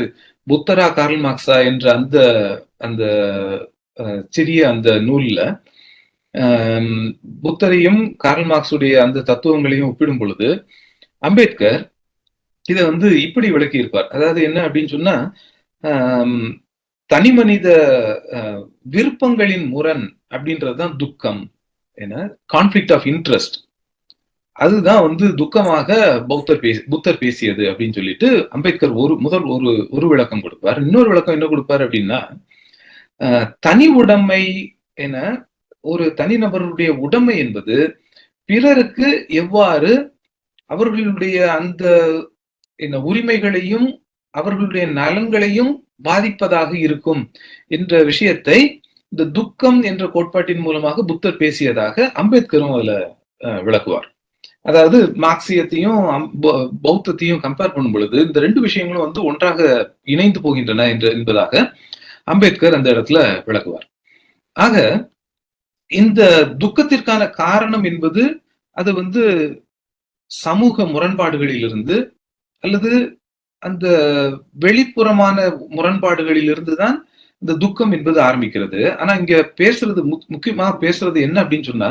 S3: புத்தரா கார்ல் மார்க்ஸா என்ற அந்த சிறிய அந்த நூல்ல புத்தரையும் கார்ல் மார்க்ஸுடைய அந்த தத்துவங்களையும் ஒப்பிடும் பொழுது அம்பேத்கர் இதை வந்து இப்படி விளக்கி இருப்பார். அதாவது என்ன அப்படின்னு சொன்னா, தனி மனித விருப்பங்களின் முரண் அப்படின்றதுதான் துக்கம், ஏன்னா கான்ஃபிளிக்ட் ஆஃப் இன்ட்ரெஸ்ட், அதுதான் வந்து துக்கமாக புத்தர் பேசியது அப்படின்னு சொல்லிட்டு அம்பேத்கர் ஒரு விளக்கம் கொடுப்பார். இன்னொரு விளக்கம் என்ன கொடுப்பார் அப்படின்னா, தனி உடைமை என ஒரு தனிநபருடைய உடைமை என்பது பிறருக்கு எவ்வாறு அவர்களுடைய அந்த உரிமைகளையும் அவர்களுடைய நலன்களையும் பாதிப்பதாக இருக்கும் என்ற விஷயத்தை இந்த துக்கம் என்ற கோட்பாட்டின் மூலமாக புத்தர் பேசியதாக அம்பேத்கரும் அதுல விளக்குவார். அதாவது மார்க்சியத்தையும் பௌத்தத்தையும் கம்பேர் பண்ணும் பொழுது இந்த ரெண்டு விஷயங்களும் வந்து ஒன்றாக இணைந்து போகின்றன என்பதாக அம்பேத்கர் அந்த இடத்துல விளக்குவார். ஆக இந்த துக்கத்திற்கான காரணம் என்பது அது வந்து சமூக முரண்பாடுகளிலிருந்து அல்லது அந்த வெளிப்புறமான முரண்பாடுகளிலிருந்து தான் இந்த துக்கம் என்பது ஆரம்பிக்கிறது. ஆனா இங்க பேசுறது முக்கியமாக பேசுறது என்ன அப்படின்னு சொன்னா,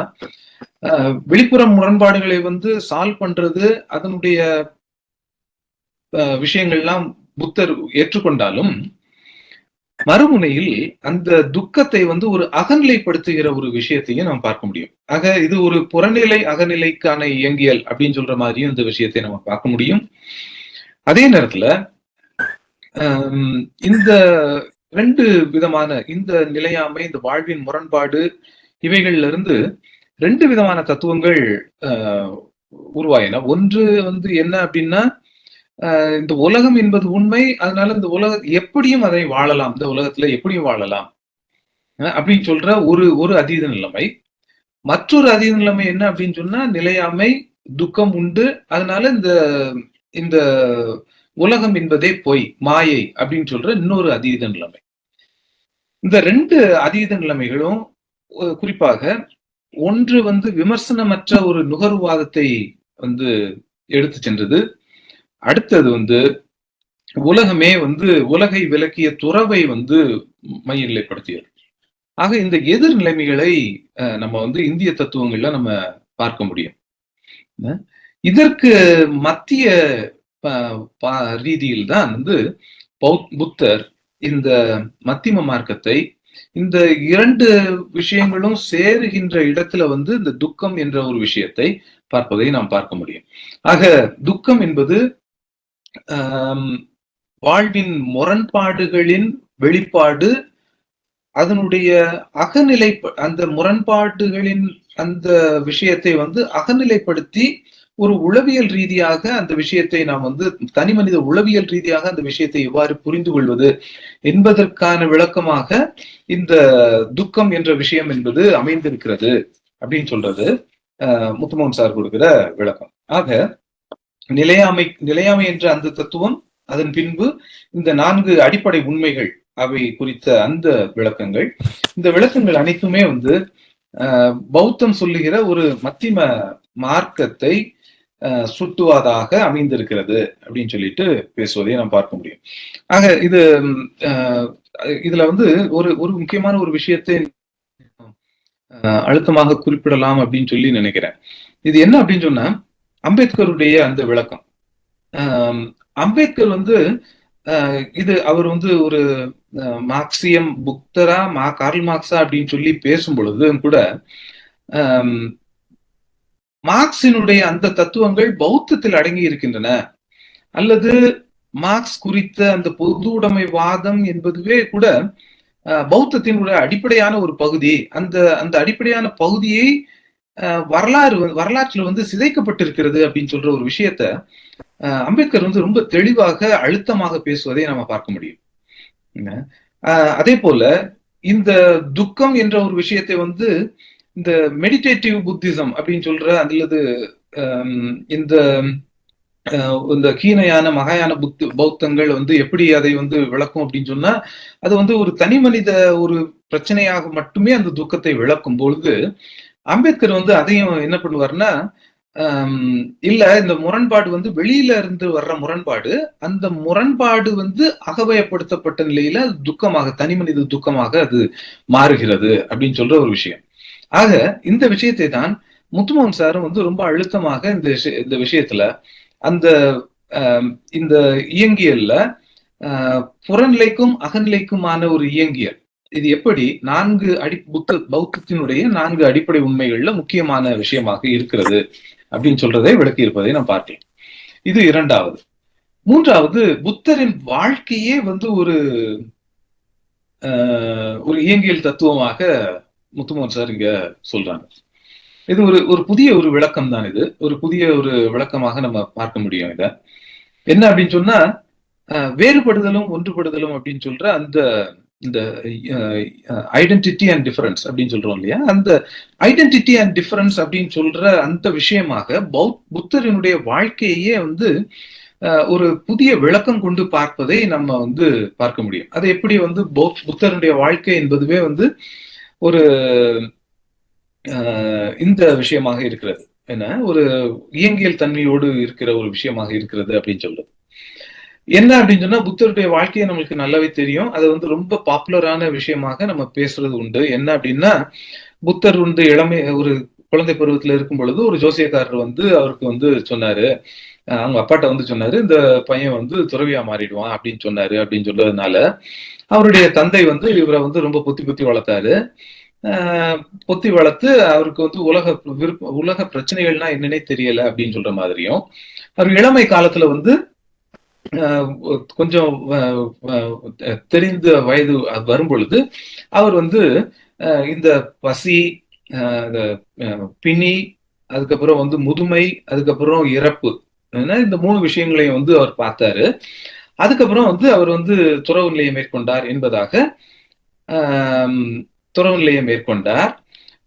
S3: வெளிப்புற முரண்பாடுகளை வந்து சால்வ் பண்றது அதனுடைய விஷயங்கள்லாம் புத்தர் ஏற்றுக்கொண்டாலும் மறுமுனையில் அந்த துக்கத்தை வந்து ஒரு அகநிலைப்படுத்துகிற ஒரு விஷயத்தையும் நாம் பார்க்க முடியும். ஆக இது ஒரு புறநிலை அகநிலைக்கான இயங்கியல் அப்படின்னு சொல்ற மாதிரியும் இந்த விஷயத்தை நம்ம பார்க்க முடியும். அதே நேரத்துல இந்த ரெண்டு விதமான இந்த நிலையாமை, இந்த வாழ்வின் முரண்பாடு, இவைகள்ல இருந்து ரெண்டு விதமான தத்துவங்கள் உருவாயின. ஒன்று வந்து என்ன அப்படின்னா, இந்த உலகம் என்பது உண்மை, அதனால இந்த எப்படியும் அதை வாழலாம், இந்த உலகத்துல எப்படியும் வாழலாம் அப்படின்னு சொல்ற ஒரு அதீத நிலைமை. மற்றொரு அதீத நிலைமை என்ன அப்படின்னு சொன்னா, நிலையாமை, துக்கம் உண்டு, அதனால இந்த உலகம் என்பதே பொய், மாயை அப்படின்னு சொல்ற இன்னொரு அதீத நிலைமை. இந்த ரெண்டு அதீத நிலைமைகளும் குறிப்பாக ஒன்று வந்து விமர்சனமற்ற ஒரு நுகர்வாதத்தை வந்து எடுத்து சென்றது, அடுத்தது வந்து உலகமே வந்து உலகை விலக்கிய துறவை வந்து மைய நிலைப்படுத்தியது. ஆக இந்த எதிர் நிலைமைகளை நம்ம வந்து இந்திய தத்துவங்கள்ல நம்ம பார்க்க முடியும். இதற்கு மத்திய ரீதியில் தான் வந்து புத்தர் இந்த மத்திம மார்க்கத்தை, இந்த இரண்டு விஷயங்களும் சேருகின்ற இடத்துல வந்து இந்த துக்கம் என்ற ஒரு விஷயத்தை பார்ப்பதை நாம் பார்க்க முடியும். ஆக துக்கம் என்பது வாழ்வின் முரண்பாடுகளின் வெளிப்பாடு, அதனுடைய அகநிலை, அந்த முரண்பாடுகளின் அந்த விஷயத்தை வந்து அகநிலைப்படுத்தி ஒரு உளவியல் ரீதியாக அந்த விஷயத்தை நாம் வந்து தனி மனித உளவியல் ரீதியாக அந்த விஷயத்தை எவ்வாறு புரிந்து கொள்வது என்பதற்கான விளக்கமாக இந்த துக்கம் என்ற விஷயம் என்பது அமைந்திருக்கிறது அப்படின்னு சொல்றது முத்துமோகன் சார் கொடுக்கிற விளக்கம். ஆக நிலையாமை என்ற அந்த தத்துவம், அதன் பின்பு இந்த 4 அடிப்படை உண்மைகள், அவை குறித்த அந்த விளக்கங்கள், இந்த விளக்கங்கள் அனைத்துமே வந்து பௌத்தம் சொல்லுகிற ஒரு மத்திம மார்க்கத்தை சுட்டுவதாக அமைந்திருக்கிறது அப்படின்னு சொல்லிட்டு பேசுவதை நாம் பார்க்க முடியும். ஆக இதுல வந்து ஒரு முக்கியமான ஒரு விஷயத்தை அழுத்தமாக குறிப்பிடலாம் அப்படின்னு சொல்லி நினைக்கிறேன். இது என்ன அப்படின்னு சொன்னா, அம்பேத்கருடைய அந்த விளக்கம். அம்பேத்கர் வந்து இது அவர் வந்து ஒரு மார்க்சியம் புத்தரா கார்ல் மார்க்ஸா அப்படின்னு சொல்லி பேசும் பொழுது கூட மார்க்சினுடைய அந்த தத்துவங்கள் பௌத்தத்தில் அடங்கி இருக்கின்றன, அல்லது மார்க்ஸ் குறித்த அந்த பொது உடைமைவாதம் என்பதுவே கூட பௌத்தத்தினுடைய அடிப்படையான ஒரு பகுதி, அந்த அடிப்படையான பகுதியை வரலாற்றில் வந்து சிதைக்கப்பட்டிருக்கிறது அப்படின்னு சொல்ற ஒரு விஷயத்த அம்பேத்கர் வந்து ரொம்ப தெளிவாக அழுத்தமாக பேசுவதை நம்ம பார்க்க முடியும். அதே போல இந்த துக்கம் என்ற ஒரு விஷயத்தை வந்து இந்த மெடிடேட்டிவ் புத்திசம் அப்படின்னு சொல்ற அல்லது இந்த கீனையான மகாயான பௌத்தங்கள் வந்து எப்படி அதை வந்து விளக்கும் அப்படின்னு சொன்னா, அது வந்து ஒரு தனி மனித ஒரு பிரச்சனையாக மட்டுமே அந்த துக்கத்தை விளக்கும் பொழுது அம்பேத்கர் வந்து அதையும் என்ன பண்ணுவார்னா, இல்ல இந்த முரண்பாடு வந்து வெளியில இருந்து வர்ற முரண்பாடு, அந்த முரண்பாடு வந்து அகவயப்படுத்தப்பட்ட நிலையில துக்கமாக, தனி மனித துக்கமாக அது மாறுகிறது அப்படின்னு சொல்ற ஒரு விஷயம். ஆக இந்த விஷயத்தை தான் முத்துமோகன் சாரும் வந்து ரொம்ப அழுத்தமாக இந்த விஷயத்துல அந்த இந்த இயங்கியல்ல புறநிலைக்கும் அகநிலைக்குமான ஒரு இயங்கியல், இது எப்படி பௌத்தத்தினுடைய 4 அடிப்படை உண்மைகள்ல முக்கியமான விஷயமாக இருக்கிறது அப்படின்னு சொல்றதை விளக்கி இருப்பதை நாம் பார்க்கலாம். இது 2வது. 3வது, புத்தரின் வாழ்க்கையே வந்து ஒரு இயங்கியல் தத்துவமாக முத்துமோகன் சார் இங்க சொல்றாங்க. இது ஒரு புதிய ஒரு விளக்கம் தான். இது ஒரு புதிய ஒரு விளக்கமாக நம்ம பார்க்க முடியும். இத என்ன அப்படின்னு சொன்னா, வேறுபடுதலும் ஒன்றுபடுதலும் அப்படின்னு சொல்ற அந்த இந்த ஐடென்டிட்டி அண்ட் டிஃபரன்ஸ் அப்படின்னு சொல்றோம் இல்லையா, அந்த ஐடென்டிட்டி அண்ட் டிஃபரன்ஸ் அப்படின்னு சொல்ற அந்த விஷயமாக புத்தரினுடைய வாழ்க்கையே வந்து ஒரு புதிய விளக்கம் கொண்டு பார்ப்பதை நம்ம வந்து பார்க்க முடியும். அது எப்படி வந்து புத்தருடைய வாழ்க்கை என்பதுவே வந்து ஒரு இந்த விஷயமாக இருக்கிறது, என்ன ஒரு இயங்கியல் தன்மையோடு இருக்கிற ஒரு விஷயமாக இருக்கிறது அப்படின்னு சொல்றது. என்ன அப்படின்னு சொன்னா, புத்தருடைய வாழ்க்கையை நம்மளுக்கு நல்லாவே தெரியும். அது வந்து ரொம்ப பாப்புலரான விஷயமாக நம்ம பேசுறது உண்டு. என்ன அப்படின்னா, புத்தர் வந்து ஒரு குழந்தை பருவத்துல இருக்கும் பொழுது ஒரு ஜோசியக்காரர் வந்து அவருக்கு வந்து சொன்னாரு, அவங்க அப்பாட்ட வந்து சொன்னாரு, இந்த பையன் வந்து துறவியா மாறிடுவான் அப்படின்னு சொன்னாரு. அப்படின்னு சொல்றதுனால அவருடைய தந்தை வந்து இவரை வந்து ரொம்ப பொத்தி வளர்த்தாரு. பொத்தி வளர்த்து அவருக்கு வந்து உலக பிரச்சனைகள்னா என்னன்னே தெரியல அப்படின்னு சொல்ற மாதிரியும், அவர் இளமை காலத்துல வந்து கொஞ்சம் தெரிந்த வயது வரும் பொழுது அவர் வந்து இந்த பசி, பிணி, அதுக்கப்புறம் வந்து முதுமை, அதுக்கப்புறம் இறப்பு, இந்த 3 விஷயங்களையும் வந்து அவர் பார்த்தாரு. அதுக்கப்புறம் வந்து அவர் வந்து துறவு நிலையை மேற்கொண்டார் என்பதாக துறவு நிலையை மேற்கொண்டார்.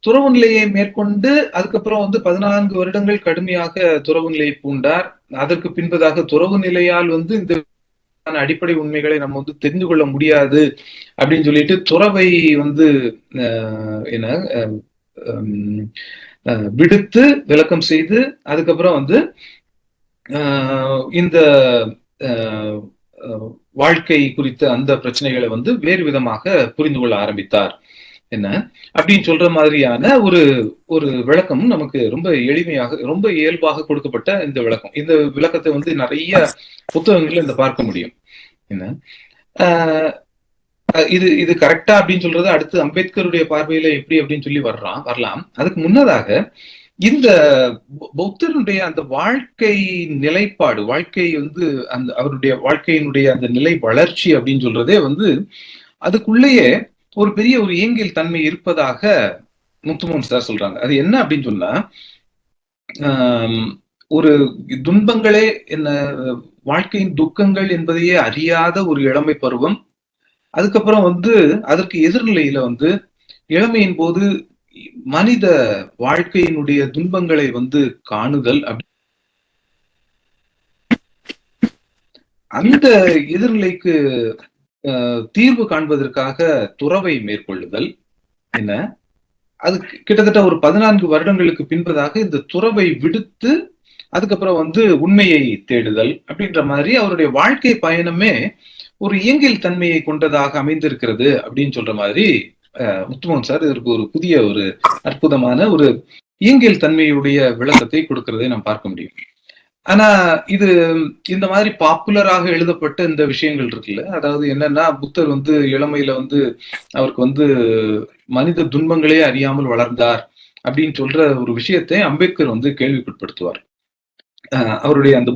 S3: துறவு நிலையை மேற்கொண்டு அதுக்கப்புறம் வந்து 14 வருடங்கள் கடுமையாக துறவு நிலையை பூண்டார். அதற்கு பின்பதாக துறவு நிலையால் வந்து இந்த அடிப்படை உண்மைகளை நம்ம வந்து தெரிந்து கொள்ள முடியாது அப்படின்னு சொல்லிட்டு துறவை வந்து விடுத்து விளக்கம் செய்து அதுக்கப்புறம் வந்து இந்த வாழ்க்கை குறித்த அந்த பிரச்சனைகளை வந்து வேறு விதமாக புரிந்து கொள்ள ஆரம்பித்தார் என்ன அப்படின்னு சொல்ற மாதிரியான ஒரு விளக்கம் நமக்கு ரொம்ப எளிமையாக ரொம்ப இயல்பாக கொடுக்கப்பட்ட இந்த விளக்கம். இந்த விளக்கத்தை வந்து நிறைய புத்தகங்கள்ல இந்த பார்க்க முடியும். என்ன இது கரெக்டா அப்படின்னு சொல்றது அடுத்து அம்பேத்கருடைய பார்வையில எப்படி அப்படின்னு சொல்லி வரலாம். அதுக்கு முன்னதாக இந்த பௌத்தருடைய அந்த வாழ்க்கை நிலைப்பாடு, வாழ்க்கை வந்து அந்த அவருடைய வாழ்க்கையினுடைய அந்த நிலை வளர்ச்சி அப்படின்னு சொல்றதே வந்து அதுக்குள்ளேயே ஒரு பெரிய ஒரு இயங்கியல் தன்மை இருப்பதாக முத்துமோகன் சார் சொல்றாங்க. அது என்ன அப்படின்னு சொன்னா, ஒரு துன்பங்களே என்ன, வாழ்க்கையின் துக்கங்கள் என்பதையே அறியாத ஒரு இளமை பருவம். அதுக்கப்புறம் வந்து அதற்கு எதிர்நிலையில வந்து இளமையின் போது மனித வாழ்க்கையினுடைய துன்பங்களை வந்து காணுதல், அந்த எதிர்நிலைக்கு தீர்வு காண்பதற்காக துறவை மேற்கொள்ளுதல் என்ன, அது கிட்டத்தட்ட ஒரு 14 வருடங்களுக்கு பின்பதாக இந்த துறவை விடுத்து அதுக்கப்புறம் வந்து உண்மையை தேடுதல் அப்படின்ற மாதிரி அவருடைய வாழ்க்கை பயணமே ஒரு இயங்கியல் தன்மையை கொண்டதாக அமைந்திருக்கிறது அப்படின்னு சொல்ற மாதிரி முத்துமோகன் சார் இதற்கு ஒரு புதிய ஒரு அற்புதமான ஒரு இயங்கியல் தன்மையுடைய விளக்கத்தை கொடுக்கிறதை நாம் பார்க்க முடியும். ஆனா இது இந்த மாதிரி பாப்புலராக எழுதப்பட்ட இந்த விஷயங்கள் இருக்குல்ல, அதாவது என்னன்னா புத்தர் வந்து இளமையில வந்து அவருக்கு வந்து மனித துன்பங்களே அறியாமல் வளர்ந்தார் அப்படின்னு சொல்ற ஒரு விஷயத்தை அம்பேத்கர் வந்து கேள்விக்குட்படுத்துவார். அவருடைய அந்த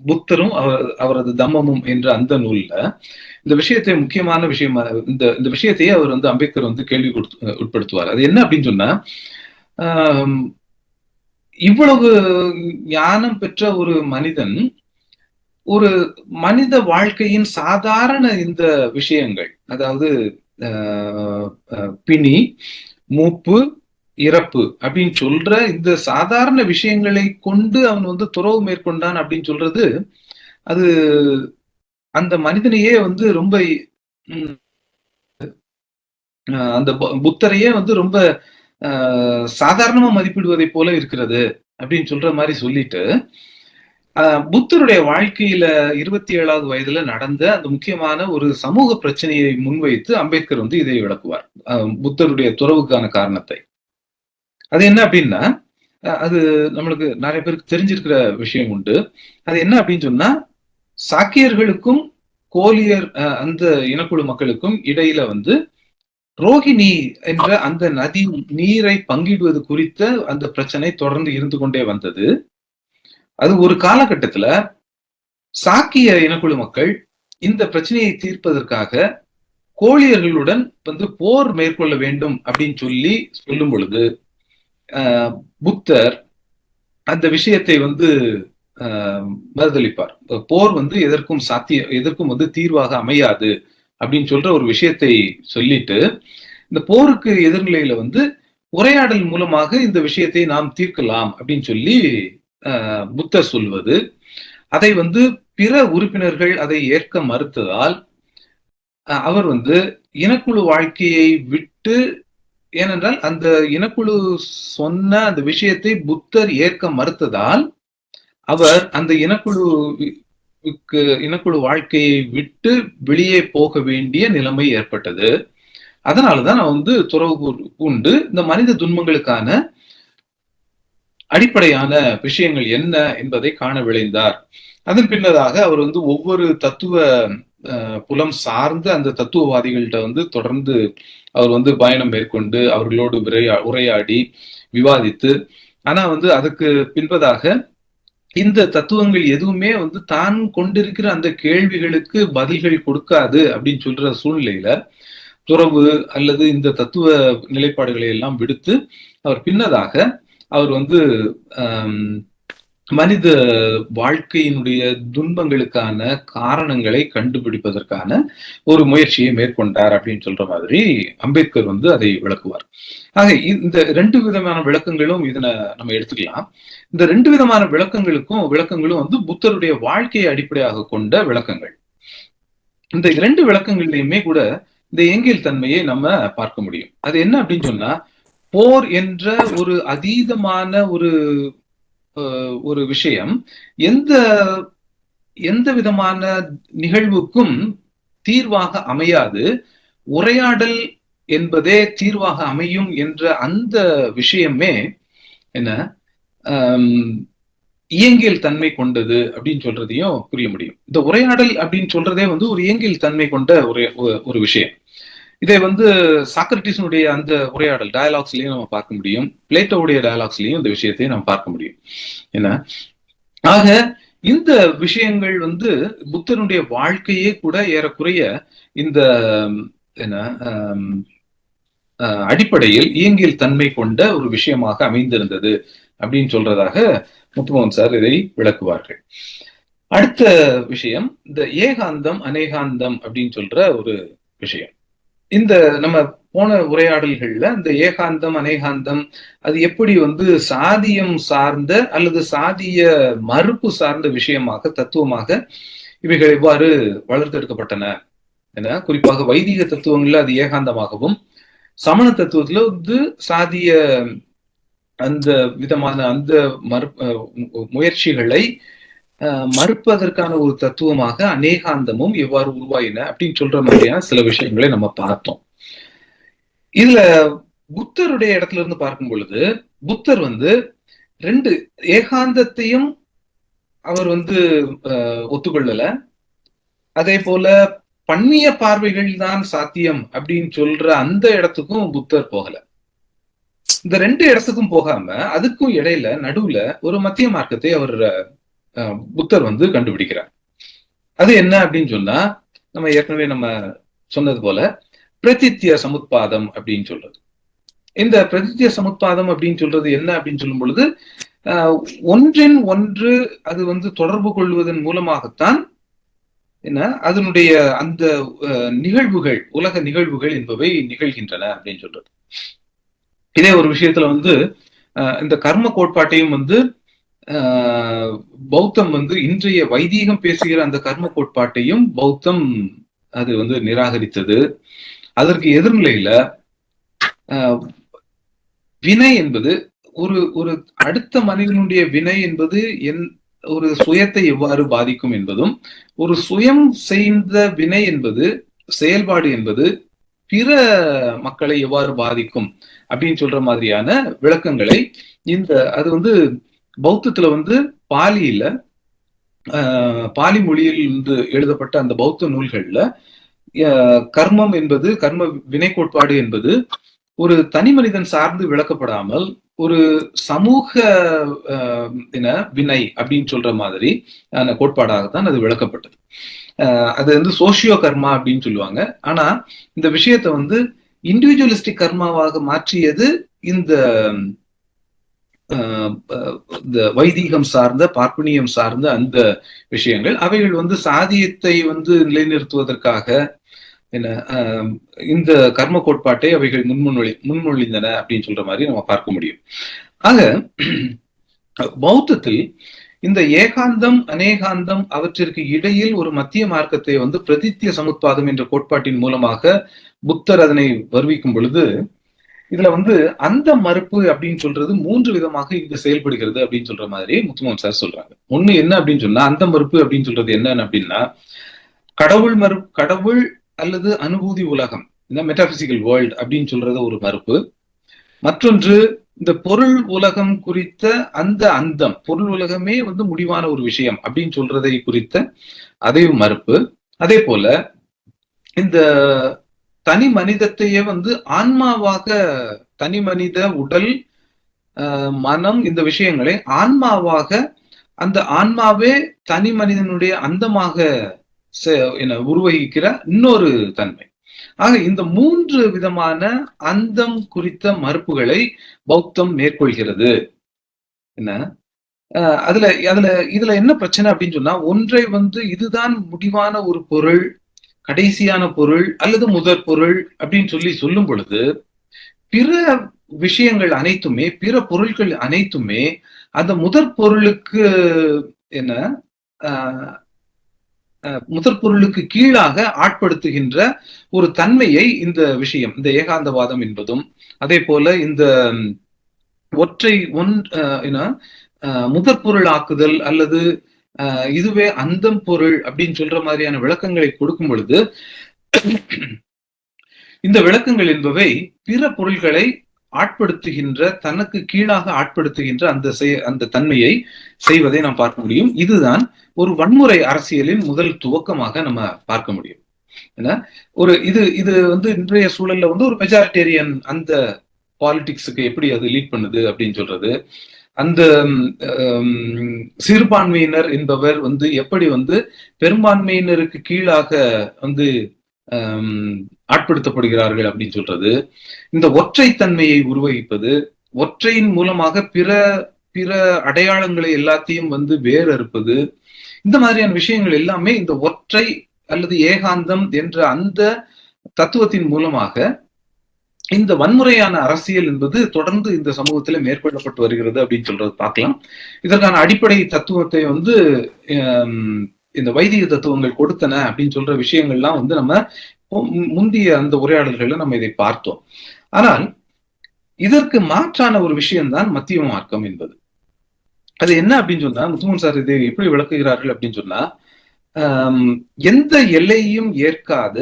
S3: புத்தரும் அவரது தம்மமும் என்ற அந்த நூல்ல இந்த விஷயத்தை முக்கியமான விஷயமா இந்த விஷயத்தையே அவர் வந்து அம்பேத்கர் வந்து கேள்வி உட்படுத்துவார். அது என்ன அப்படின்னு சொன்னா, இவ்வளவு ஞானம் பெற்ற ஒரு மனிதன் ஒரு மனித வாழ்க்கையின் சாதாரண இந்த விஷயங்கள், அதாவது பிணி, மூப்பு, இறப்பு அப்படின்னு சொல்ற இந்த சாதாரண விஷயங்களை கொண்டு அவன் வந்து துறவு மேற்கொண்டான் அப்படின்னு சொல்றது, அது அந்த மனிதனையே வந்து ரொம்ப அந்த புத்தரையே வந்து ரொம்ப சாதாரணமா மதிப்பிடுவதை போல இருக்கிறது அப்படின்னு சொல்ற மாதிரி சொல்லிட்டு, புத்தருடைய வாழ்க்கையில 27வது வயதுல நடந்த அந்த முக்கியமான ஒரு சமூக பிரச்சனையை முன்வைத்து அம்பேத்கர் வந்து இதை விளக்குவார். புத்தருடைய துறவுக்கான காரணத்தை. அது என்ன அப்படின்னா, அது நம்மளுக்கு நிறைய பேருக்கு தெரிஞ்சிருக்கிற விஷயம் உண்டு. அது என்ன அப்படின்னு சொன்னா, சாக்கியர்களுக்கும் கோலியர் அந்த இனக்குழு மக்களுக்கும் இடையில வந்து ரோஹிணி என்ற அந்த நதி நீரை பங்கிடுவது குறித்த அந்த பிரச்சனை தொடர்ந்து இருந்து கொண்டே வந்தது. அது ஒரு காலகட்டத்துல சாக்கிய இனக்குழு மக்கள் இந்த பிரச்சனையை தீர்ப்பதற்காக கோலியர்களுடன் வந்து போர் மேற்கொள்ள வேண்டும் அப்படின்னு சொல்லும் பொழுது புத்தர் அந்த விஷயத்தை வந்து மறுதளிப்பார். போர் வந்து எதற்கும் வந்து தீர்வாக அமையாது அப்படின்னு சொல்ற ஒரு விஷயத்தை சொல்லிட்டு, இந்த போருக்கு எதிர்நிலையில வந்து உரையாடல் மூலமாக இந்த விஷயத்தை நாம் தீர்க்கலாம் அப்படின்னு சொல்லி புத்தர் சொல்வது, அதை வந்து பிற உறுப்பினர்கள் அதை ஏற்க மறுத்ததால் அவர் வந்து இனக்குழு வாழ்க்கையை விட்டு, ஏனென்றால் அந்த இனக்குழு சொன்ன அந்த விஷயத்தை புத்தர் ஏற்க மறுத்ததால் அவர் அந்த இனக்குழு வாழ்க்கையை விட்டு வெளியே போக வேண்டிய நிலைமை ஏற்பட்டது. அதனாலதான் நான் வந்து துறவு பூண்டு இந்த மனித துன்பங்களுக்கான அடிப்படையான விஷயங்கள் என்ன என்பதை காண விளைந்தார். அதன் பின்னதாக அவர் வந்து ஒவ்வொரு தத்துவ புலம் சார்ந்த அந்த தத்துவவாதிகள்கிட்ட வந்து தொடர்ந்து அவர் வந்து பயணம் மேற்கொண்டு அவர்களோடு உரையாடி விவாதித்து, ஆனா வந்து அதுக்கு பின்பதாக இந்த தத்துவங்கள் எதுவுமே வந்து தான் கொண்டிருக்கிற அந்த கேள்விகளுக்கு பதில்கள் கொடுக்காது அப்படின்னு சொல்ற சூழ்நிலையில துறவு அல்லது இந்த தத்துவ நிலைப்பாடுகளை எல்லாம் விடுத்து அவர் பின்னதாக அவர் வந்து மனித வாழ்க்கையினுடைய துன்பங்களுக்கான காரணங்களை கண்டுபிடிப்பதற்கான ஒரு முயற்சியை மேற்கொண்டார் அப்படின்னு சொல்ற மாதிரி அம்பேத்கர் வந்து அதை விளக்குவார். ஆக இந்த 2 விதமான விளக்கங்களும் இதனை நம்ம எடுத்துக்கலாம். இந்த 2 விதமான விளக்கங்களும் வந்து புத்தருடைய வாழ்க்கையை அடிப்படையாக கொண்ட விளக்கங்கள். இந்த 2 விளக்கங்கள்லையுமே கூட இந்த ஏங்கியல் தன்மையை நம்ம பார்க்க முடியும். அது என்ன அப்படின்னு சொன்னா, போர் என்ற ஒரு அதீதமான ஒரு விஷயம் எந்த விதமான நிகழ்வுக்கும் தீர்வாக அமையாது, உரையாடல் என்பதே தீர்வாக அமையும் என்ற அந்த விஷயமே என்ன இயங்கியல் தன்மை கொண்டது அப்படின்னு சொல்றதையும் புரிய முடியும். இந்த உரையாடல் அப்படின்னு சொல்றதே வந்து ஒரு இயங்கியல் தன்மை கொண்ட ஒரு விஷயம். இதை வந்து சாக்ரட்டிஸனுடைய அந்த உரையாடல் டயலாக்ஸ்லயும் நம்ம பார்க்க முடியும், பிளேட்டோவுடைய டயலாக்ஸ்லயும் இந்த விஷயத்தை நம்ம பார்க்க முடியும். என்ன ஆக இந்த விஷயங்கள் வந்து புத்தனுடைய வாழ்க்கையே கூட ஏறக்குறைய இந்த என்ன அடிப்படையில் இயங்கியல் தன்மை கொண்ட ஒரு விஷயமாக அமைந்திருந்தது அப்படின்னு சொல்றதாக முத்துமோகன் சார் இதை விளக்குவார்கள். அடுத்த விஷயம் இந்த ஏகாந்தம் அநேகாந்தம் அப்படின்னு சொல்ற ஒரு விஷயம். இந்த நம்ம போன உரையாடல்கள்ல இந்த ஏகாந்தம் அநேகாந்தம் அது எப்படி வந்து சாதியம் சார்ந்த அல்லது சாதிய மறுப்பு சார்ந்த விஷயமாக தத்துவமாக இவைகள் எவ்வாறு வளர்த்தெடுக்கப்பட்டன என, குறிப்பாக வைதிக தத்துவங்கள்ல அது ஏகாந்தமாகவும், சமண தத்துவத்துல வந்து சாதிய அந்த விதமான அந்த முயற்சிகளை மறுப்பதற்கான ஒரு தத்துவமாக அநேகாந்தமும் எவ்வாறு உருவாயின அப்படின்னு சொல்ற மாதிரியான சில விஷயங்களை நம்ம பார்த்தோம். இதுல புத்தருடைய இடத்துல இருந்து பார்க்கும் பொழுது புத்தர் வந்து 2 ஏகாந்தத்தையும் அவர் வந்து ஒத்துக்கொள்ளல, அதே போல பண்ணிய பார்வைகள் தான் சாத்தியம் அப்படின்னு சொல்ற அந்த இடத்துக்கும் புத்தர் போகல. இந்த 2 இடத்துக்கும் போகாம அதுக்கும் இடையில நடுவுல ஒரு மத்திய மார்க்கத்தை அவர் புத்தர் வந்து கண்டுபிடிக்கிறார். அது என்ன அப்படின்னு சொன்னா, நம்ம ஏற்கனவே நம்ம சொன்னது போல பிரதித்திய சமுத்பாதம் அப்படின்னு சொல்றது. இந்த பிரதித்திய சமுத்பாதம் அப்படின்னு சொல்றது என்ன அப்படின்னு சொல்லும் பொழுது, ஒன்றின் ஒன்று அது வந்து தொடர்பு கொள்வதன் மூலமாகத்தான் என்ன அதனுடைய அந்த நிகழ்வுகள், உலக நிகழ்வுகள் என்பவை நிகழ்கின்றன அப்படின்னு சொல்றது. இதே ஒரு விஷயத்துல வந்து இந்த கர்ம கோட்பாட்டையும் வந்து பௌத்தம் வந்து இன்றைய வைதீகம் பேசுகிற அந்த கர்ம கோட்பாட்டையும் பௌத்தம் அது வந்து நிராகரித்தது. அதற்கு எதிர்நிலையில வினை என்பது ஒரு அடுத்த மனிதனுடைய வினை என்பது ஒரு சுயத்தை எவ்வாறு பாதிக்கும் என்பதும், ஒரு சுயம் செய்த வினை என்பது, செயல்பாடு என்பது பிற மக்களை எவ்வாறு பாதிக்கும் அப்படின்னு சொல்ற மாதிரியான விளக்கங்களை அது வந்து பௌத்தத்துல வந்து பாலியில பாலி மொழியில் இருந்து எழுதப்பட்ட அந்த பௌத்த நூல்கள்ல கர்மம் என்பது, கர்ம வினை கோட்பாடு என்பது ஒரு தனி மனிதன் சார்ந்து விளக்கப்படாமல் ஒரு சமூக வினை அப்படின்னு சொல்ற மாதிரி கோட்பாடாகத்தான் அது விளக்கப்பட்டது. அது வந்து சோசியோ கர்மா அப்படின்னு சொல்லுவாங்க. ஆனா இந்த விஷயத்தை வந்து இண்டிவிஜுவலிஸ்டிக் கர்மாவாக மாற்றியது இந்த வைதீகம் சார்ந்த, பார்ப்பனியம் சார்ந்த அந்த விஷயங்கள். அவைகள் வந்து சாதியத்தை வந்து நிலைநிறுத்துவதற்காக இந்த கர்ம கோட்பாட்டை அவைகள் முன்மொழிந்தன அப்படின்னு சொல்ற மாதிரி நம்ம பார்க்க முடியும். ஆக பௌத்தத்தில் இந்த ஏகாந்தம், அநேகாந்தம் அவற்றிற்கு இடையில் ஒரு மத்திய மார்க்கத்தை வந்து பிரதித்திய சமுத்பாதம் என்ற கோட்பாட்டின் மூலமாக புத்தர் அதனை வருவிக்கும் பொழுது, இதுல வந்து அந்த மறுப்பு அப்படின்னு சொல்றது 3 விதமாக இங்கு செயல்படுகிறது அப்படின்னு சொல்ற மாதிரி முத்துமோகன் சார் சொல்றாங்க. ஒண்ணு என்ன அப்படின்னு சொன்னா, அந்த மறுப்பு அப்படின்னு சொல்றது என்னன்னு அப்படின்னா, கடவுள் அல்லது அனுபூதி உலகம், இந்த மெட்டாபிசிக்கல் வேர்ல்ட் அப்படின்னு சொல்றது ஒரு மறுப்பு. மற்றொன்று இந்த பொருள் உலகம் குறித்த அந்த அந்தம், பொருள் உலகமே வந்து முடிவான ஒரு விஷயம் அப்படின்னு சொல்றதை குறித்த அதையும் மறுப்பு. அதே போல இந்த தனி மனிதத்தையே வந்து ஆன்மாவாக, தனி மனித உடல், மனம், இந்த விஷயங்களை ஆன்மாவாக, அந்த ஆன்மாவே தனி மனிதனுடைய அந்தமாக உருவகிக்கிற இன்னொரு தன்மை. ஆக இந்த 3 விதமான அந்தம் குறித்த மறுப்புகளை பௌத்தம் மேற்கொள்கிறது. என்ன இதுல என்ன பிரச்சனை அப்படின்னு சொன்னா, ஒன்றை வந்து இதுதான் முடிவான ஒரு பொருள், கடைசியான பொருள் அல்லது முதற் பொருள் அப்படின்னு சொல்லும் பொழுது, பிற விஷயங்கள் அனைத்துமே, பிற பொருட்கள் அனைத்துமே அந்த முதற் பொருளுக்கு முதற் பொருளுக்கு கீழாக ஆட்படுத்துகின்ற ஒரு தன்மையை இந்த விஷயம், இந்த ஏகாந்தவாதம் என்பதும், அதே போல இந்த ஒற்றை முதற் பொருள் ஆக்குதல் அல்லது இதுவே அந்தம் பொருள் அப்படின்னு சொல்ற மாதிரியான விளக்கங்களை கொடுக்கும் பொழுது, இந்த விளக்கங்கள் என்பவை பிற பொருள்களை ஆட்படுத்துகின்ற, தனக்கு கீழாக ஆட்படுத்துகின்ற அந்த தன்மையை செய்வதை நாம் பார்க்க முடியும். இதுதான் ஒரு வன்முறை அரசியலின் முதல் துவக்கமாக நம்ம பார்க்க முடியும். இது வந்து இன்றைய சூழல்ல வந்து ஒரு மெஜாரிட்டேரியன் அந்த பாலிடிக்ஸுக்கு எப்படி அது லீட் பண்ணுது அப்படின்னு சொல்றது, அந்த சிறுபான்மையினர் என்பவர் வந்து எப்படி வந்து பெரும்பான்மையினருக்கு கீழாக வந்து ஆட்படுத்தப்படுகிறார்கள் அப்படின்னு சொல்றது, இந்த ஒற்றைத்தன்மையை உருவகிப்பது, ஒற்றையின் மூலமாக பிற பிற அடையாளங்களை எல்லாத்தையும் வந்து வேறறுப்பது, இந்த மாதிரியான விஷயங்கள் எல்லாமே இந்த ஒற்றை அல்லது ஏகாந்தம் என்ற அந்த தத்துவத்தின் மூலமாக இந்த வன்முறையான அரசியல் என்பது தொடர்ந்து இந்த சமூகத்துல மேற்கொள்ளப்பட்டு வருகிறது அப்படின்னு சொல்றது பார்க்கலாம். இதற்கான அடிப்படை தத்துவத்தை வந்து இந்த வைதிக தத்துவங்கள் கொடுத்தன அப்படின்னு சொல்ற விஷயங்கள்லாம் வந்து நம்ம முந்தைய அந்த உரையாடல்கள்ல நம்ம இதை பார்த்தோம். ஆனால் இதற்கு மாற்றான ஒரு விஷயம்தான் மத்திய மார்க்கம் என்பது. அது என்ன அப்படின்னு சொன்னா, முத்துமன் சார் இதை எப்படி விளக்குகிறார்கள் அப்படின்னு சொன்னா, எந்த எல்லையும் ஏற்காத,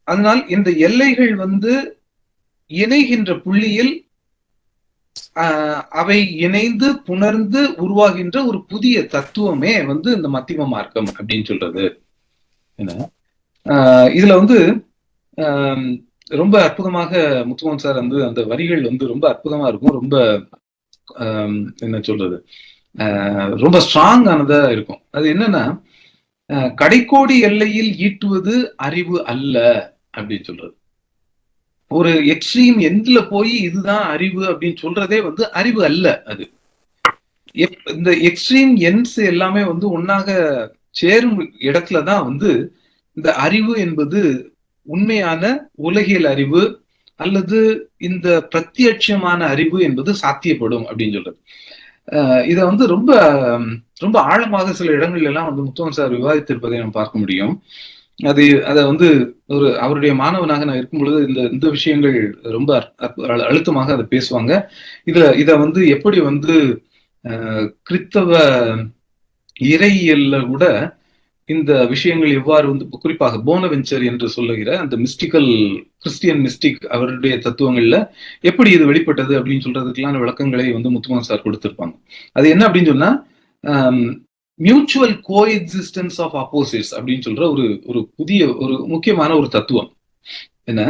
S3: அதனால் இந்த எல்லைகள் வந்து இணைகின்ற புள்ளியில் அவை இணைந்து புணர்ந்து உருவாகின்ற ஒரு புதிய தத்துவமே வந்து இந்த மத்திய மார்க்கம் அப்படின்னு சொல்றது. இதுல வந்து ரொம்ப அற்புதமாக முத்துமோகன் சார் வந்து அந்த வரிகள் வந்து ரொம்ப அற்புதமா இருக்கும். ரொம்ப என்ன சொல்றது, ரொம்ப ஸ்ட்ராங் ஆனதா இருக்கும். அது என்னன்னா, கடைக்கோடி எல்லையில் ஈட்டுவது அறிவு அல்ல அப்படின்னு சொல்றது. ஒரு எக்ஸ்ட்ரீம் எண்ட்ல போய் இதுதான் அறிவு அப்படின்னு சொல்றதே வந்து அறிவு அல்ல. அது இந்த எக்ஸ்ட்ரீம் எண்ட்ஸ் எல்லாமே வந்து ஒன்னாக சேரும் இடத்துலதான் வந்து இந்த அறிவு என்பது உண்மையான உலகியல் அறிவு அல்லது இந்த பிரத்யட்சமான அறிவு என்பது சாத்தியப்படும் அப்படின்னு சொல்றது. இத வந்து ரொம்ப ரொம்ப ஆழமாக சில இடங்கள் எல்லாம் வந்து முத்துமன் சார் விவாதித்திருப்பதை நம்ம பார்க்க முடியும். அதை வந்து ஒரு அவருடைய மாணவனாக நான் இருக்கும் பொழுது இந்த விஷயங்கள் ரொம்ப அழுத்தமாக அதை பேசுவாங்க. இத வந்து எப்படி வந்து கிறித்தவ இறையியல்ல கூட இந்த விஷயங்கள் எவ்வாறு வந்து குறிப்பாக போனவென்ச்சர் என்று சொல்லுகிற அந்த மிஸ்டிக்கல் கிறிஸ்டியன் மிஸ்டிக் அவருடைய தத்துவங்கள்ல எப்படி இது வெளிப்பட்டது அப்படின்னு சொல்றதுக்கெல்லாம் விளக்கங்களை வந்து முத்துமன் சார் கொடுத்திருப்பாங்க. அது என்ன அப்படின்னு சொன்னா mutual coexistence of opposites அப்படின்னு சொல்ற ஒரு புதிய ஒரு முக்கியமான ஒரு தத்துவம். என்ன,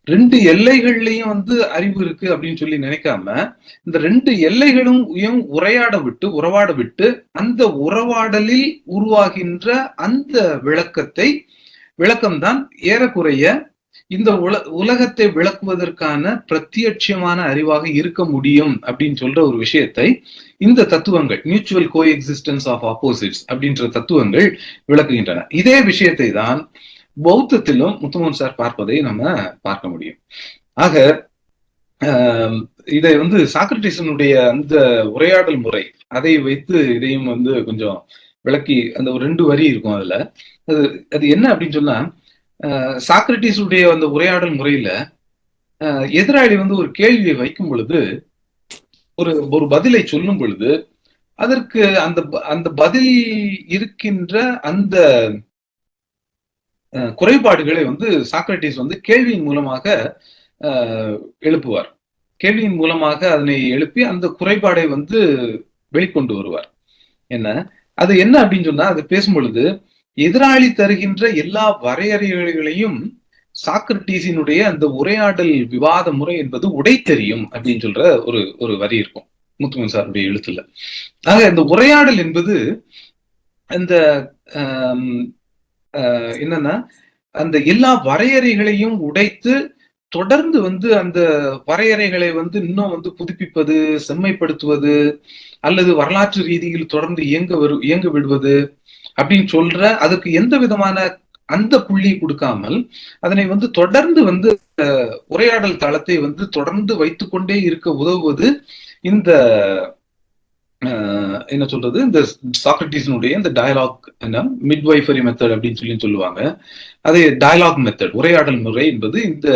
S3: ரெண்டு எல்லைகள்லயும் வந்து அறிவு இருக்கு அப்படின்னு சொல்லி நினைக்காம இந்த ரெண்டு எல்லைகளும் உறவாட விட்டு அந்த உறவாடலில் உருவாகின்ற அந்த விளக்கம்தான் ஏறக்குறைய இந்த உலகத்தை விளக்குவதற்கான பிரத்யட்சமான அறிவாக இருக்க முடியும் அப்படின்னு சொல்ற ஒரு விஷயத்தை இந்த தத்துவங்கள் mutual coexistence of opposites அப்படின்ற தத்துவங்கள் விளக்குகின்றன. இதே விஷயத்தை தான் பௌத்தத்திலும் முத்துமன் சார் பார்ப்பதை நம்ம பார்க்க முடியும். ஆக இதை வந்து சாக்ரட்டிஸனுடைய அந்த உரையாடல் முறை அதை வைத்து இதையும் வந்து கொஞ்சம் விளக்கி அந்த ஒரு 2 வரி இருக்கும் அதுல. அது என்ன அப்படின்னு சொன்னா, சாக்ரட்டிஸுடைய அந்த உரையாடல் முறையில எதிராளி வந்து ஒரு கேள்வியை வைக்கும் பொழுது ஒரு பதிலை சொல்லும் பொழுது அதற்கு அந்த பதில் இருக்கின்ற அந்த குறைபாடுகளை வந்து சாக்ரட்டிஸ் வந்து கேள்வியின் மூலமாக எழுப்புவார். கேள்வியின் மூலமாக அதனை எழுப்பி அந்த குறைபாடை வந்து வெளிக்கொண்டு வருவார். அது என்ன அப்படின்னு சொன்னா, அது பேசும் பொழுது எதிராளி தருகின்ற எல்லா வரையறைகளையும் சாக்ரட்டிஸினுடைய அந்த உரையாடல் விவாத முறை என்பது உடைத்தெறியும் அப்படின்னு சொல்ற ஒரு வரி இருக்கும் முத்துமன் சாருடைய எழுத்துல. ஆக இந்த உரையாடல் என்பது அந்த என்னன்னா அந்த எல்லா வரையறைகளையும் உடைத்து தொடர்ந்து வந்து அந்த வரையறைகளை வந்து இன்னும் வந்து புதுப்பிப்பது, செம்மைப்படுத்துவது அல்லது வரலாற்று ரீதியில் தொடர்ந்து இயங்க விடுவது அப்படின்னு சொல்ற, அதுக்கு எந்த விதமான அந்த புள்ளி கொடுக்காமல் அதனை வந்து தொடர்ந்து வந்து உரையாடல் தளத்தை வந்து தொடர்ந்து வைத்துக்கொண்டே இருக்க உதவுவது இந்த என்ன சொல்றது, இந்த சாக்ரட்டிஸினுடைய இந்த டயலாக் மிட்வைஃபரி மெத்தட் அப்படின்னு சொல்லுவாங்க. அது டயலாக் மெத்தட், உரையாடல் முறை என்பது இந்த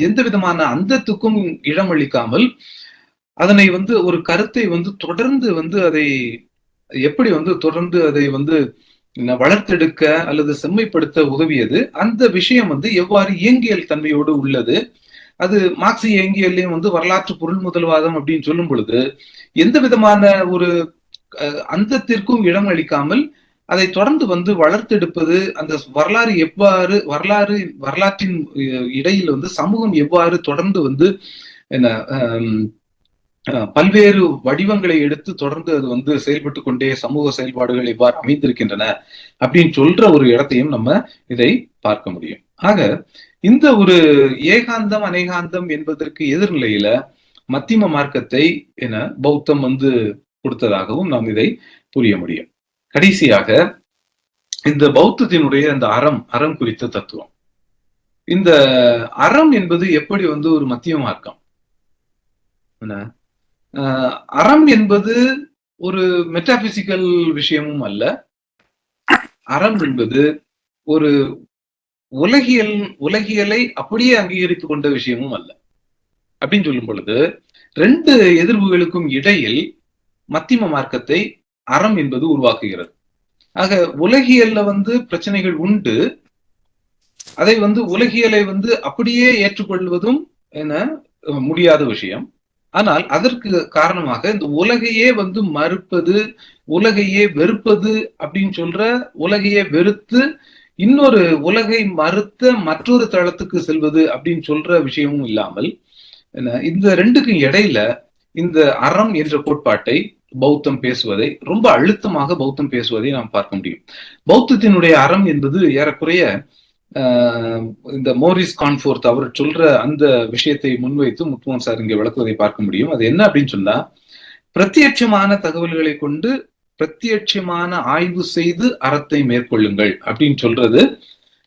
S3: எந்த விதமான அந்தத்துக்கும் இடமளிக்காமல் அதனை வந்து ஒரு கருத்தை வந்து தொடர்ந்து வந்து அதை எப்படி வந்து தொடர்ந்து அதை வந்து வளர்த்தெடுக்க அல்லது செம்மைப்படுத்த உதவியது. அந்த விஷயம் வந்து எவ்வாறு இயங்கியல் தன்மையோடு உள்ளது. அது மார்க்சிய இயங்கியல்லையும் வந்து வரலாற்று பொருள் முதல்வாதம் அப்படின்னு சொல்லும் பொழுது எந்த விதமான ஒரு அந்தத்திற்கும் இடம் அளிக்காமல் அதை தொடர்ந்து வந்து வளர்த்தெடுப்பது, அந்த வரலாற்றின் இடையில் வந்து சமூகம் எவ்வாறு தொடர்ந்து வந்து என்ன பல்வேறு வடிவங்களை எடுத்து தொடர்ந்து அது வந்து செயல்பட்டு கொண்டே சமூக செயல்பாடுகள் எவ்வாறு அமைந்திருக்கின்றன அப்படின்னு சொல்ற ஒரு இடத்தையும் நம்ம இதை பார்க்க முடியும். ஆக இந்த ஒரு ஏகாந்தம் அநேகாந்தம் என்பதற்கு எதிர்நிலையில மத்தியம மார்க்கத்தை என பௌத்தம் வந்து கொடுத்ததாகவும் நாம் இதை புரிய முடியும். கடைசியாக இந்த பௌத்தத்தினுடைய அந்த அறம் குறித்த தத்துவம். இந்த அறம் என்பது எப்படி வந்து ஒரு மத்திய மார்க்கம், அறம் என்பது ஒரு மெட்டாபிசிக்கல் விஷயமும் அல்ல. அறம் என்பது ஒரு உலகியலை அப்படியே அங்கீகரித்துக் கொண்ட விஷயமும் அல்ல. அப்படின்னு சொல்லும் பொழுது 2 எதிர்வுகளுக்கும் இடையில் மத்தியம மார்க்கத்தை அறம் என்பது உருவாக்குகிறது. ஆக உலகியல்ல வந்து பிரச்சனைகள் உண்டு, அதை வந்து உலகியலை வந்து அப்படியே ஏற்றுக்கொள்வதும் முடியாத விஷயம். ஆனால் அதற்கு காரணமாக இந்த உலகையே வந்து மறுப்பது, உலகையே வெறுப்பது அப்படின்னு சொல்ற, உலகையே வெறுத்து இன்னொரு உலகை மறுத்த மற்றொரு தளத்துக்கு செல்வது அப்படின்னு சொல்ற விஷயமும் இல்லாமல் இந்த 2க்கும் இடையில இந்த அறம் என்ற கோட்பாட்டை பௌத்தம் பேசுவதை, ரொம்ப அழுத்தமாக பௌத்தம் பேசுவதை நாம் பார்க்க முடியும். பௌத்தத்தினுடைய அறம் என்பது ஏறக்குறைய இந்த மோரிஸ் கான்ஃபோர்த் அவர் சொல்ற அந்த விஷயத்தை முன்வைத்து முத்துமன் சார் இங்கே விளக்குவதை பார்க்க முடியும். அது என்ன அப்படின்னு சொன்னா, பிரத்யட்சமான தகவல்களை கொண்டு பிரத்யட்சமான ஆய்வு செய்து அறத்தை மேற்கொள்ளுங்கள் அப்படின்னு சொல்றது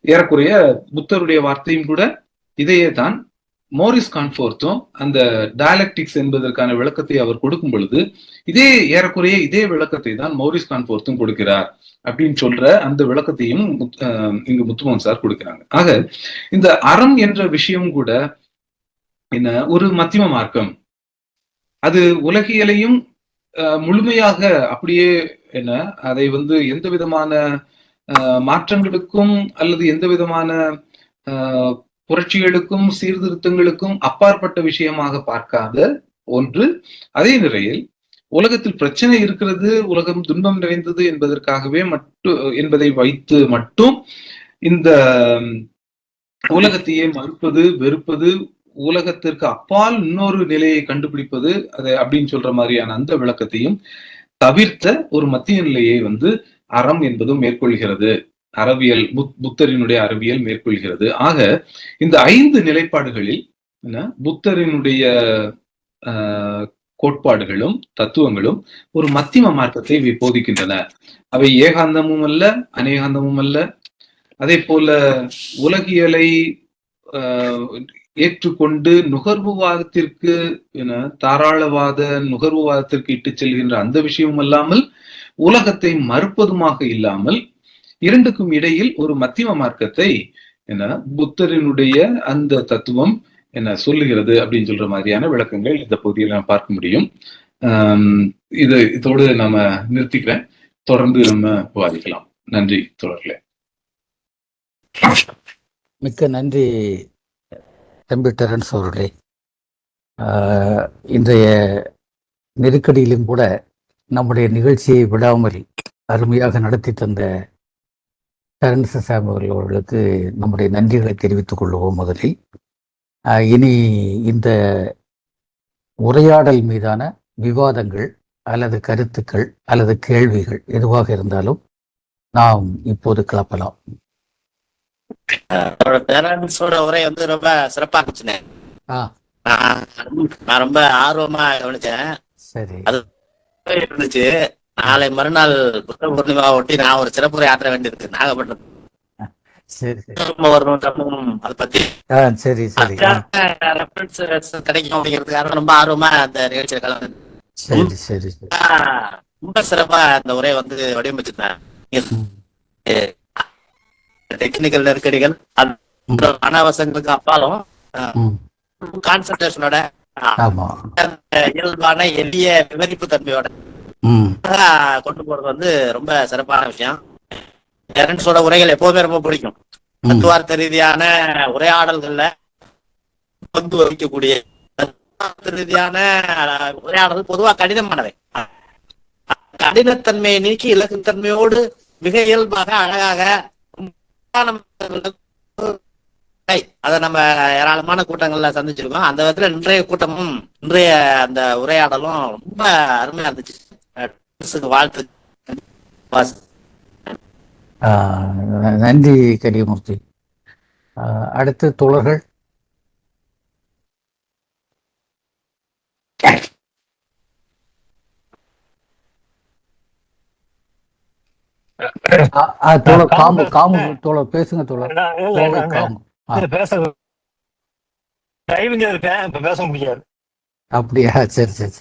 S3: ஏறக்குறைய புத்தருடைய வார்த்தையும் கூட இதையே தான். மோரிஸ் கான்ஃபோர்த்தும் அந்த டயலக்டிக்ஸ் என்பதற்கான விளக்கத்தை அவர் கொடுக்கும் பொழுது ஏறக்குறைய இதே விளக்கத்தை தான் மோரிஸ் கான்ஃபோர்த்தும் கொடுக்கிறார் அப்படின்னு சொல்ற அந்த விளக்கத்தையும் இங்கு முத்துமன் சார் கொடுக்கிறாங்க. ஆக இந்த அறம் என்ற விஷயம் கூட என்ன ஒரு மத்தியம மார்க்கம், அது உலகியலையும் முழுமையாக அப்படியே என்ன அதை எந்த விதமான மாற்றங்களுக்கும் அல்லது எந்த விதமான புரட்சிகளுக்கும் சீர்திருத்தங்களுக்கும் அப்பாற்பட்ட விஷயமாக பார்க்காத ஒன்று. அதே நிலையில் உலகத்தில் பிரச்சனை இருக்கிறது, உலகம் துன்பம் நிறைந்தது என்பதை வைத்து மட்டும் இந்த உலகத்தையே மறுப்பது, வெறுப்பது, உலகத்திற்கு அப்பால் இன்னொரு நிலையை கண்டுபிடிப்பது அப்படின்னு சொல்ற மாதிரியான அந்த விளக்கத்தையும் தவிர்த்த ஒரு மத்திய நிலையை அறம் என்பதும் மேற்கொள்கிறது. அறவியல், புத்தரினுடைய அறிவியல் மேற்கொள்கிறது. ஆக இந்த 5 நிலைப்பாடுகளில் புத்தரினுடைய கோட்பாடுகளும் தத்துவங்களும் ஒரு மத்திம மார்க்கத்தை போதிக்கின்றன. அவை ஏகாந்தமும் அல்ல, அநேகாந்தமும் அல்ல. அதே போல உலகியலை ஏற்றுக்கொண்டு நுகர்வுவாதத்திற்கு தாராளவாத நுகர்வுவாதத்திற்கு இட்டு செல்கின்ற அந்த விஷயமும் அல்லாமல், உலகத்தை மறுப்பதுமாக இல்லாமல், இரண்டுக்கும் இடையில் ஒரு மத்திம மார்க்கத்தை புத்தரினுடைய அந்த தத்துவம் சொல்லுகிறது அப்படின்னு சொல்ற மாதிரியான விளக்கங்கள் இந்த பகுதியில் நாம் பார்க்க முடியும். இதோடு நாம நிறுத்திக்கிறேன். தொடர்ந்து நம்ம விவாதிக்கலாம். நன்றி தோழர்களே.
S1: மிக்க நன்றி தம்பி டெரன்ஸ் அவர்களே. இன்றைய நெருக்கடியிலும் கூட நம்முடைய நிகழ்ச்சியை விடாமல் அருமையாக நடத்தி தந்த டெரன்ஸ் சாம் அவர்களுக்கு நம்முடைய நன்றிகளை தெரிவித்துக் கொள்வோம். முதலில் இனி இந்த உரையாடல் மீதான விவாதங்கள் அல்லது கருத்துக்கள் அல்லது கேள்விகள் எதுவாக இருந்தாலும் நாம் இப்போது கிளப்பலாம்.
S4: உரை ரொம்ப சிறப்பா இருந்துச்சுண்ணே. நான் ரொம்ப ஆர்வமா கவனிச்சேன்.
S1: சரி,
S4: அது இருந்துச்சு. நாளை மறுநாள் புத்த பூர்ணிமா ஒட்டி நான் ஒரு சிறப்புரை ஆற்ற வேண்டியிருக்கு நாகப்பட்டினம்.
S1: சரி
S4: அதை பத்தி
S1: சரி சரி
S4: கிடைக்கும் அப்படிங்கிறதுக்காக ரொம்ப ஆர்வமா அந்த நிகழ்ச்சியில கலந்து
S1: சரி சரி
S4: ரொம்ப சிறப்பா அந்த உரையை வடிவமைச்சிருந்தேன். டெக்னிக்கல் நெருக்கடிகள், அனாவசங்களுக்கு அப்பாலும் கான்சன்ட்ரேஷனோட இயல்பான எளிய விவரிப்பு தன்மையோட கொண்டு போறது ரொம்ப சிறப்பான விஷயம். டெரன்ஸோட உரைகள் எப்பவுமே ரொம்ப பிடிக்கும். தத்துவார்த்த ரீதியான உரையாடல்கள்ல வகிக்கக்கூடிய ரீதியான உரையாடல் பொதுவா கடினமானவை. கடினத்தன்மையை நீக்கி இலக்குத்தன்மையோடு மிக இயல்பாக அழகாக அதை நம்ம ஏராளமான கூட்டங்கள்ல சந்திச்சிருக்கோம். அந்த விதத்துல இன்றைய கூட்டமும் இன்றைய அந்த உரையாடலும் ரொம்ப அருமையா இருந்துச்சு. வாழ்த்து.
S1: நன்றி கரியமூர்த்தி. அடுத்து தோழர்கள். தோழர் பேசுங்க தோழர்.
S5: பேச முடியாது.
S1: அப்படியா? சரி சரி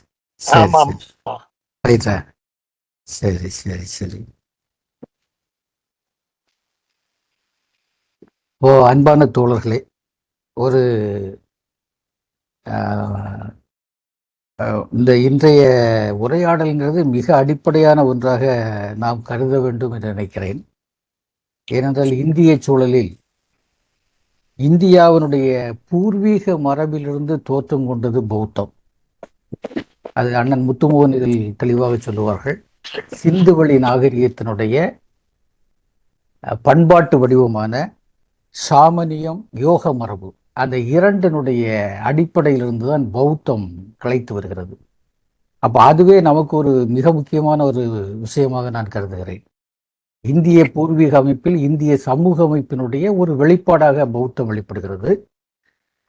S1: சரி சரி சரி சரி. அன்பான தோழர்களே, ஒரு இந்த இன்றைய உரையாடல்ங்கிறது மிக அடிப்படையான ஒன்றாக நாம் கருத வேண்டும் என்று நினைக்கிறேன். ஏனென்றால் இந்திய சூழலில் இந்தியாவினுடைய பூர்வீக மரபிலிருந்து தோற்றம் கொண்டது பௌத்தம். அது அண்ணன் முத்துமோகன் இதில் தெளிவாக சொல்லுவார்கள். சிந்துவெளி நாகரிகத்தினுடைய பண்பாட்டு வடிவமான சாமனியம், யோக மரபு, அந்த இரண்டினுடைய அடிப்படையிலிருந்து தான் பௌத்தம் கிளைத்து வருகிறது. அப்போ அதுவே நமக்கு ஒரு மிக முக்கியமான ஒரு விஷயமாக நான் கருதுகிறேன். இந்திய பூர்வீக அமைப்பில் இந்திய சமூக அமைப்பினுடைய ஒரு வெளிப்பாடாக பௌத்தம் வெளிப்படுகிறது.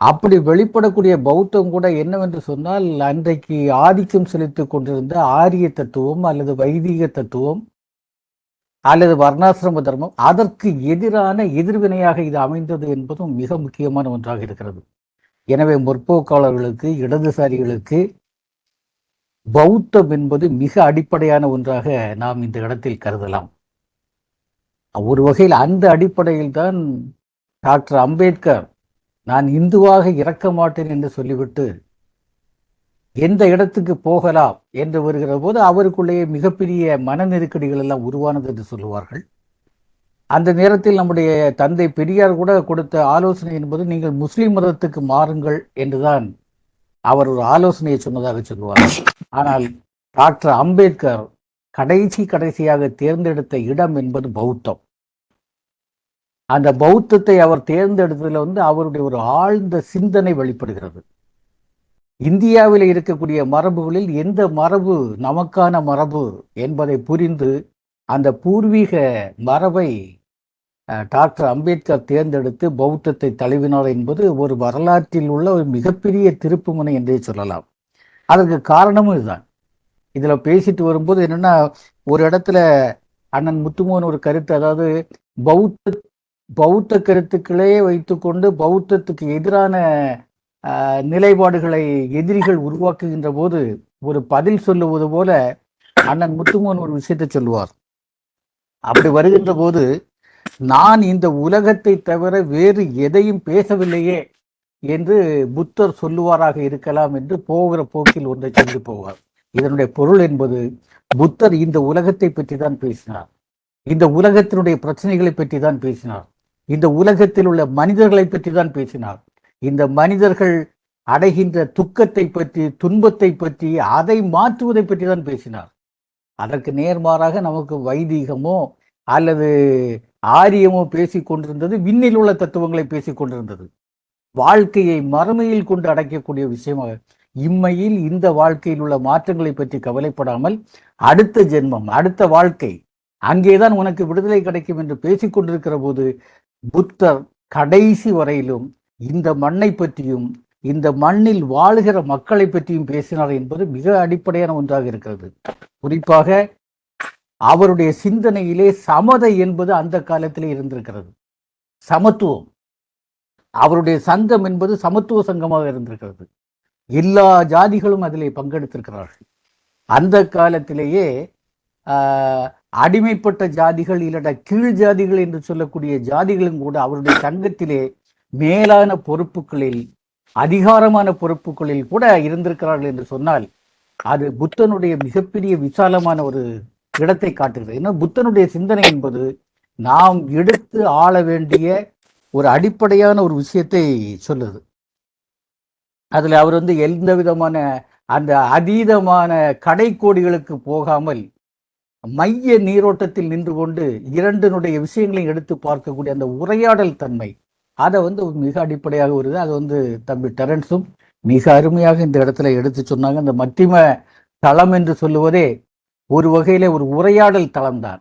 S1: அப்படி வெளிப்படக்கூடிய பௌத்தம் கூட என்னவென்று சொன்னால், அன்றைக்கு ஆதிக்கம் செலுத்திக் கொண்டிருந்த ஆரிய தத்துவம் அல்லது வைதிக தத்துவம் அல்லது வர்ணாசிரம தர்மம், அதற்கு எதிரான எதிர்வினையாக இது அமைந்தது என்பதும் மிக முக்கியமான ஒன்றாக இருக்கிறது. எனவே முற்போக்காளர்களுக்கு, இடதுசாரிகளுக்கு பௌத்தம் என்பது மிக அடிப்படையான ஒன்றாக நாம் இந்த இடத்தில் கருதலாம். ஒரு வகையில் அந்த அடிப்படையில் தான் டாக்டர் அம்பேத்கர் நான் இந்துவாக இறக்க மாட்டேன் என்று சொல்லிவிட்டு எந்த இடத்துக்கு போகலாம் என்று வருகிற போது அவருக்குள்ளேயே மிகப்பெரிய மன நெருக்கடிகள் எல்லாம் உருவானது என்று சொல்லுவார்கள். அந்த நேரத்தில் நம்முடைய தந்தை பெரியார் கூட கொடுத்த ஆலோசனை என்பது நீங்கள் முஸ்லிம் மதத்துக்கு மாறுங்கள் என்றுதான் அவர் ஒரு ஆலோசனையை சொன்னதாக சொல்லுவார். ஆனால் டாக்டர் அம்பேத்கர் கடைசியாக தேர்ந்தெடுத்த இடம் என்பது பௌத்தம். அந்த பௌத்தத்தை அவர் தேர்ந்தெடுத்ததில் அவருடைய ஒரு ஆழ்ந்த சிந்தனை வெளிப்படுகிறது. இந்தியாவில் இருக்கக்கூடிய மரபுகளில் எந்த மரபு நமக்கான மரபு என்பதை புரிந்து அந்த பூர்வீக மரபை டாக்டர் அம்பேத்கர் தேர்ந்தெடுத்து பௌத்தத்தை தழுவினார் என்பது ஒரு வரலாற்றில் உள்ள ஒரு மிகப்பெரிய திருப்புமுனை என்றே சொல்லலாம். அதற்கு காரணமும் இதுதான். இதுல பேசிட்டு வரும்போது என்னன்னா, ஒரு இடத்துல அண்ணன் முத்துமோகன் ஒரு கருத்து, அதாவது பௌத்த கருத்துக்களே வைத்துக்கொண்டு பௌத்தத்துக்கு எதிரான நிலைப்பாடுகளை எதிரிகள் உருவாக்குகின்ற போது ஒரு பதில் சொல்லுவது போல அண்ணன் முத்துமோகன் ஒரு விஷயத்தை சொல்லுவார். அப்படி வருகின்ற போது, நான் இந்த உலகத்தை தவிர வேறு எதையும் பேசவில்லையே என்று புத்தர் சொல்லுவாராக இருக்கலாம் என்று போகிற போக்கில் ஒன்றை சொல்லி போவார். இதனுடைய பொருள் என்பது, புத்தர் இந்த உலகத்தை பற்றி தான் பேசினார், இந்த உலகத்தினுடைய பிரச்சனைகளை பற்றி தான் பேசினார், இந்த உலகத்தில் உள்ள மனிதர்களை பற்றி தான் பேசினார், இந்த மனிதர்கள் அடைகின்ற துக்கத்தை பற்றி, துன்பத்தை பற்றி, அதை மாற்றுவதை பற்றி தான் பேசினார். அதற்கு நேர்மாறாக நமக்கு வைதீகமோ அல்லது ஆரியமோ பேசிக் கொண்டிருந்தது, விண்ணில் உள்ள தத்துவங்களை பேசிக் கொண்டிருந்தது. வாழ்க்கையை மறுமையில் கொண்டு அடைக்கக்கூடிய விஷயமாக, இம்மையில் இந்த வாழ்க்கையில் உள்ள மாற்றங்களை பற்றி கவலைப்படாமல் அடுத்த ஜென்மம், அடுத்த வாழ்க்கை, அங்கேதான் உனக்கு விடுதலை கிடைக்கும் என்று பேசிக் கொண்டிருக்கிற போது புத்தர் கடைசி வரையிலும் இந்த மண்ணை பற்றியும் இந்த மண்ணில் வாழுகிற மக்களை பற்றியும் பேசினார் என்பது மிக அடிப்படையான ஒன்றாக இருக்கிறது. குறிப்பாக அவருடைய சிந்தனையிலே சமதை என்பது அந்த காலத்திலே இருந்திருக்கிறது. சமத்துவம், அவருடைய சங்கம் என்பது சமத்துவ சங்கமாக இருந்திருக்கிறது. எல்லா ஜாதிகளும் அதிலே பங்கெடுத்திருக்கிறார்கள். அந்த காலத்திலேயே அடிமைப்பட்ட ஜாதிகள், இல்லட கீழ் ஜாதிகள் என்று சொல்லக்கூடிய ஜாதிகளும் கூட அவருடைய சங்கத்திலே மேலான பொறுப்புகளில், அதிகாரமான பொறுப்புகளில் கூட இருந்திருக்கிறார்கள் என்று சொன்னால் அது புத்தனுடைய மிகப்பெரிய விசாலமான ஒரு இடத்தை காட்டுகிறது. ஏன்னா புத்தனுடைய சிந்தனை என்பது நாம் எடுத்து ஆள வேண்டிய ஒரு அடிப்படையான ஒரு விஷயத்தை சொல்லுது. அதுல அவர் எந்த விதமான அந்த அதீதமான கடைக்கோடிகளுக்கு போகாமல் மைய நீரோட்டத்தில் நின்று கொண்டு இரண்டினுடைய விஷயங்களையும் எடுத்து பார்க்கக்கூடிய அந்த உரையாடல் தன்மை, அதை மிக அடிப்படையாக வருது. அது தம்பி டெரன்ஸும் மிக அருமையாக இந்த இடத்துல எடுத்து சொன்னாங்க. அந்த மத்திம தளம் என்று சொல்லுவதே ஒரு வகையில ஒரு உரையாடல் தளம் தான்.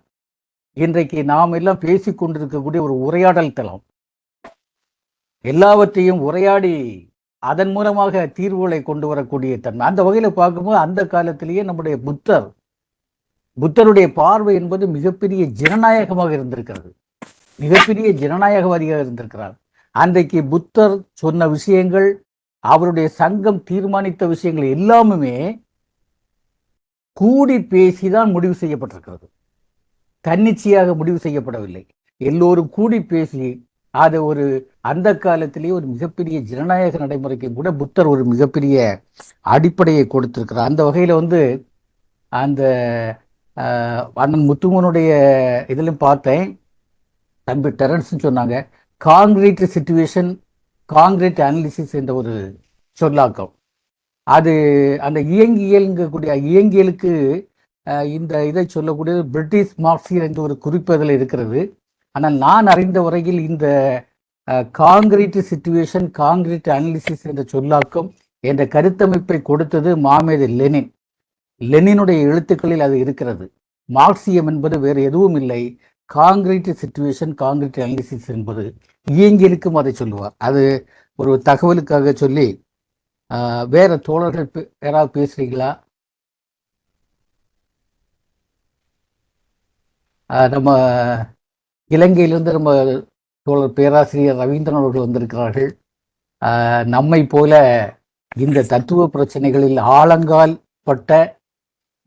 S1: இன்றைக்கு நாம் எல்லாம் பேசிக் கொண்டிருக்கக்கூடிய ஒரு உரையாடல் தளம், எல்லாவற்றையும் உரையாடி அதன் மூலமாக தீர்வுகளை கொண்டு வரக்கூடிய தன்மை. அந்த வகையில பார்க்கும்போது அந்த காலத்திலேயே நம்முடைய புத்தருடைய பார்வை என்பது மிகப்பெரிய ஜனநாயகமாக இருந்திருக்கிறது, மிகப்பெரிய ஜனநாயகவாதியாக இருந்திருக்கிறார். அன்றைக்கு புத்தர் சொன்ன விஷயங்கள், அவருடைய சங்கம் தீர்மானித்த விஷயங்கள் எல்லாமே கூடி பேசிதான் முடிவு செய்யப்பட்டிருக்கிறது, தன்னிச்சையாக முடிவு செய்யப்படவில்லை. எல்லோரும் கூடி பேசி அது ஒரு அந்த காலத்திலேயே ஒரு மிகப்பெரிய ஜனநாயக நடைமுறைக்கு கூட புத்தர் ஒரு மிகப்பெரிய அடிப்படையை கொடுத்திருக்கிறார். அந்த வகையில அந்த அண்ணன் முத்துமனுடைய இதிலும் பார்த்தேன், தம்பி டெரன்ஸ் சொன்னாங்க, காங்கிரீட் சிச்சுவேஷன் காங்கிரீட் அனாலிசிஸ் என்ற ஒரு சொல்லாக்கம். அது அந்த இயங்கியலுக்கு இந்த இதை சொல்லக்கூடிய பிரிட்டிஷ் மார்க்சியர் என்ற ஒரு குறிப்பு அதில் இருக்கிறது. ஆனால் நான் அறிந்த வரையில் இந்த காங்கிரீட் சிச்சுவேஷன் காங்கிரீட் அனாலிசிஸ் என்ற சொல்லாக்கம் என்ற கருத்தமைப்பை கொடுத்தது மாமேதை லெனின். லெனினுடைய எழுத்துக்களில் அது இருக்கிறது. மார்க்சியம் என்பது வேறு எதுவும் இல்லை, காங்கிரீட் சிச்சுவேஷன் காங்கிரீட் அனாலிசிஸ் என்பது. இயங்கியலுக்கும் அதை சொல்லுவார். அது ஒரு தகவலுக்காக சொல்லி வேற தோழர்கள் யாராவது பேசுறீங்களா? நம்ம இலங்கையிலிருந்து நம்ம தோழர் பேராசிரியர் ரவீந்திரன் அவர்கள் வந்திருக்கிறார்கள். நம்மை போல இந்த தத்துவ பிரச்சனைகளில் ஆழங்கால் பட்ட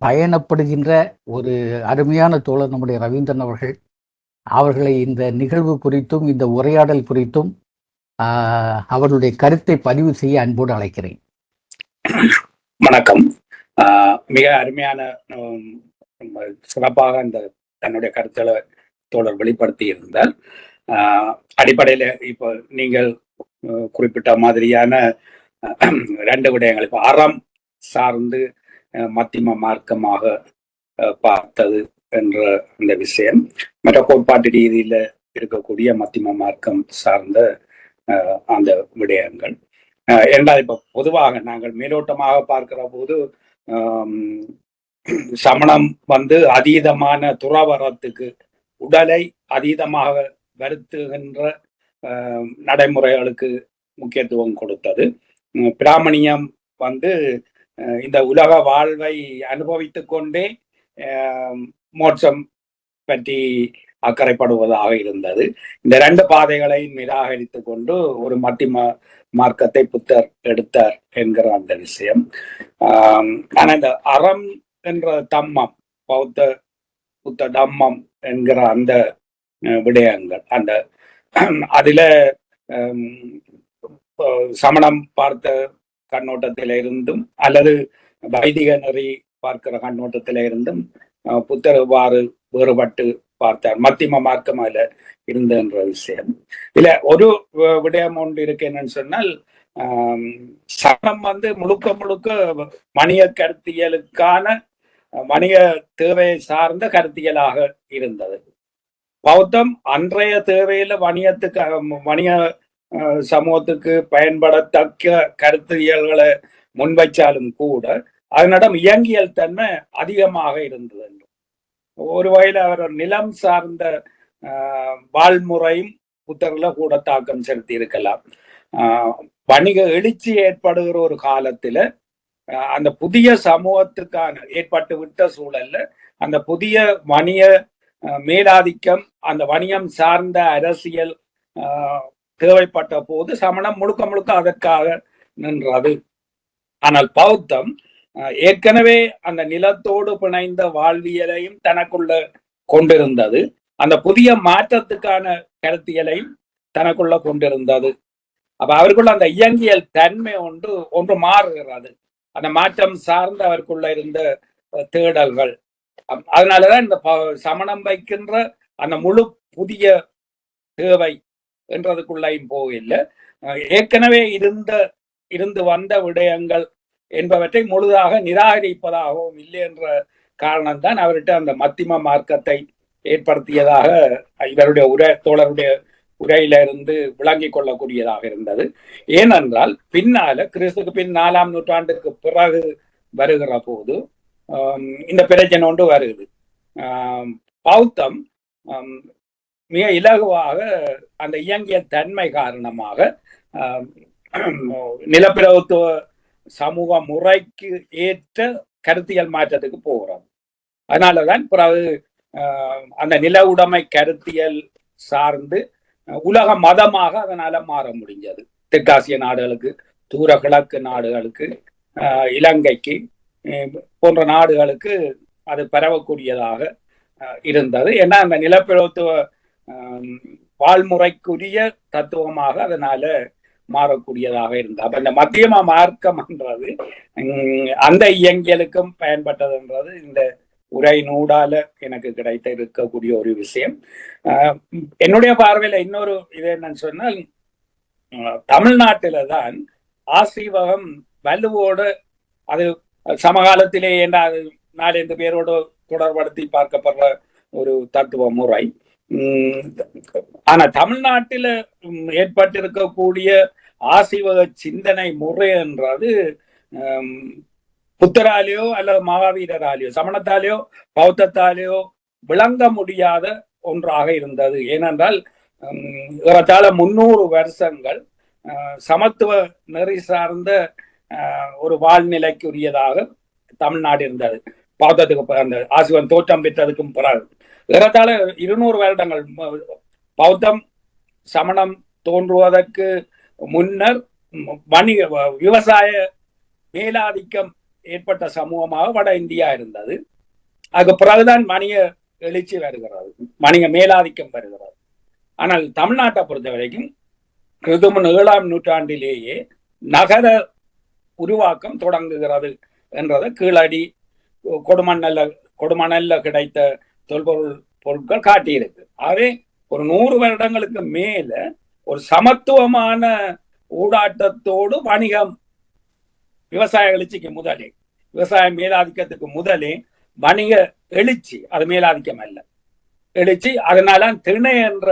S1: பயணப்படுகின்ற ஒரு அருமையான தோழர் நம்முடைய ரவீந்திரன் அவர்கள். அவர்களை இந்த நிகழ்வு குறித்தும் இந்த உரையாடல் குறித்தும் அவர்களுடைய கருத்தை பதிவு செய்ய அன்போடு அழைக்கிறேன்.
S5: வணக்கம். மிக அருமையான சிறப்பாக இந்த தன்னுடைய கருத்துக்களை தோழர் வெளிப்படுத்தி இருந்தால், அடிப்படையில் இப்போ நீங்கள் குறிப்பிட்ட மாதிரியான 2 விடயங்கள், இப்போ அறம் சார்ந்து மத்திம மார்க்கமாக பார்த்தது என்ற அந்த விஷயம், மற்ற கோட்பாட்டு ரீதியில இருக்கக்கூடிய மத்திம மார்க்கம் சார்ந்த அந்த விடயங்கள். இரண்டாவது, இப்ப பொதுவாக நாங்கள் மேலோட்டமாக பார்க்கிற போது சமணம் அதீதமான துறவரத்துக்கு, உடலை அதீதமாக வருத்துகின்ற நடைமுறைகளுக்கு முக்கியத்துவம் கொடுத்தது. பிராமணியம் இந்த உலக வாழ்வை அனுபவித்துக் கொண்டே மோட்சம் பற்றி அக்கறைப்படுவதாக இருந்தது. இந்த 2 பாதைகளையும் நிராகரித்து கொண்டு ஒரு மத்திம மார்க்கத்தை புத்தர் எடுத்தார் என்கிற அந்த விஷயம். ஆனா இந்த அறம் என்ற தம்மம், புத்த தம்மம் என்கிற அந்த விடயங்கள், அதுல சமணம் பார்த்த கண்ணோட்டத்தில இருந்தும் அல்லது வைதிக நெறி பார்க்கிற கண்ணோட்டத்தில இருந்தும் புத்தர் எவ்வாறு வேறுபட்டு பார்த்தார், மத்திம மார்க்கம் அதுல இருந்தன்ற விஷயம். இல்ல ஒரு விடயம் ஒன்று இருக்கு, என்னன்னு சொன்னால் சமணம் முழுக்க வணிக கருத்தியலுக்கான வணிக தேவையை சார்ந்த கருத்தியலாக இருந்தது. பௌத்தம் அன்றைய தேவையில வணிக சமூகத்துக்கு பயன்படத்தக்க கருத்தியல்களை முன்வைச்சாலும் கூட அதனிடம் இயங்கியல் தன்மை அதிகமாக இருந்தது. ஒரு வகையில் அவர் நிலம் சார்ந்த வாழ்முறையும் புத்தர்ல கூட தாக்கம் செலுத்தி இருக்கலாம். வணிக எழுச்சி ஏற்படுகிற ஒரு காலத்துல அந்த புதிய சமூகத்துக்கான ஏற்பட்டு விட்ட சூழல்ல அந்த புதிய வணிக மேலாதிக்கம், அந்த வணிகம் சார்ந்த அரசியல் தேவைப்பட்ட போது சமணம் முழுக்க அதற்காக நின்றது. ஆனால் பௌத்தம் ஏற்கனவே அந்த நிலத்தோடு பிணைந்த வாழ்வியலையும் தனக்குள்ள கொண்டிருந்தது, அந்த புதிய மாற்றத்துக்கான கருத்தியலையும் தனக்குள்ள கொண்டிருந்தது. அப்ப அவருக்குள்ள அந்த இயங்கியல் தன்மை ஒன்று மாறுகிறது, அந்த மாற்றம் சார்ந்து அவருக்குள்ள இருந்த தேடல்கள். அதனாலதான் இந்த சமணம் வைக்கின்ற அந்த முழு புதிய தேவை என்றதுக்குள்ளையும் போகல, ஏற்கனவே இருந்து வந்த விடயங்கள் என்பவற்றை முழுதாக நிராகரிப்பதாகவும் இல்லை என்ற காரணம்தான் அவர்கிட்ட அந்த மத்திம மார்க்கத்தை ஏற்படுத்தியதாக இவருடைய தோழருடைய உரையில இருந்து விளங்கிக் கொள்ளக்கூடியதாக இருந்தது. ஏனென்றால் பின்னால கிறிஸ்துக்கு பின் 4ஆம் நூற்றாண்டுக்கு பிறகு வருகிற போது இந்த பிரச்சனை ஒன்று வருது. பௌத்தம் மிக இலகுவாக அந்த இயங்கிய தன்மை காரணமாக நிலப்பிரபுத்துவ சமூக முறைக்கு ஏற்ற கருத்தியல் மாற்றத்துக்கு போகிறோம். அதனாலதான் பிறகு அந்த நில உடைமை கருத்தியல் சார்ந்து உலக மதமாக அதனால மாற முடிஞ்சது. தெற்காசிய நாடுகளுக்கு, தூர கிழக்கு நாடுகளுக்கு, இலங்கைக்கு போன்ற நாடுகளுக்கு அது பரவக்கூடியதாக இருந்தது. ஏன்னா அந்த நிலப்பிரபுத்துவ வாழ்முறைக்குரிய தத்துவமாக அதனால மாறக்கூடியதாக இருந்தது. அப்ப இந்த மத்தியம மார்க்கம் என்றது அந்த இயங்கியலுக்கும் பயன்பட்டதுன்றது இந்த உரை நூடால எனக்கு கிடைத்த இருக்கக்கூடிய ஒரு விஷயம். என்னுடைய பார்வையில இன்னொரு இது என்னன்னு சொன்னால், தமிழ்நாட்டில தான் ஆசீவகம் வலுவோடு அது சமகாலத்திலே அது 4 பேரோடு தொடர்படுத்தி பார்க்கப்படுற ஒரு தத்துவ முறை. ஆனா தமிழ்நாட்டில ஏற்பட்டிருக்கக்கூடிய ஆசீவக சிந்தனை முறை என்றது புத்தராலேயோ அல்லது மகாவீரராலேயோ, சமணத்தாலேயோ பௌத்தத்தாலேயோ விளங்க முடியாத ஒன்றாக இருந்தது. ஏனென்றால் ஏறத்தாழ 300 வருஷங்கள் சமத்துவ நெறி சார்ந்த ஒரு வாழ்நிலைக்குரியதாக தமிழ்நாடு இருந்தது. பௌத்தத்துக்கு அந்த ஆசிவன் தோற்றம் பெற்றதுக்கும் பிறகு ஏறத்தாழ 200 வருடங்கள் பௌத்தம் சமணம் தோன்றுவதற்கு முன்னர் விவசாய மேலாதிக்கம் ஏற்பட்ட சமூகமாக வட இந்தியா இருந்தது. அதுக்கு பிறகுதான் வணிக எழுச்சி வருகிறது, வணிக மேலாதிக்கம் வருகிறது. ஆனால் தமிழ்நாட்டை பொறுத்த வரைக்கும் கிறிஸ்துவின் 7ஆம் நூற்றாண்டிலேயே நகர உருவாக்கம் தொடங்குகிறது என்றதை கீழடி கொடுமணல்ல கிடைத்த பொருட்கள் காட்டியிருக்கு. ஆகவே ஒரு 100 வருடங்களுக்கு மேல ஒரு சமத்துவமான ஊடாட்டத்தோடு வணிகம், விவசாய எழுச்சிக்கு முதலே, விவசாய மேலாதிக்கத்துக்கு முதலே வணிக எழுச்சி, அது மேலாதிக்கம் அல்ல, எழுச்சி. அதனால திணை என்ற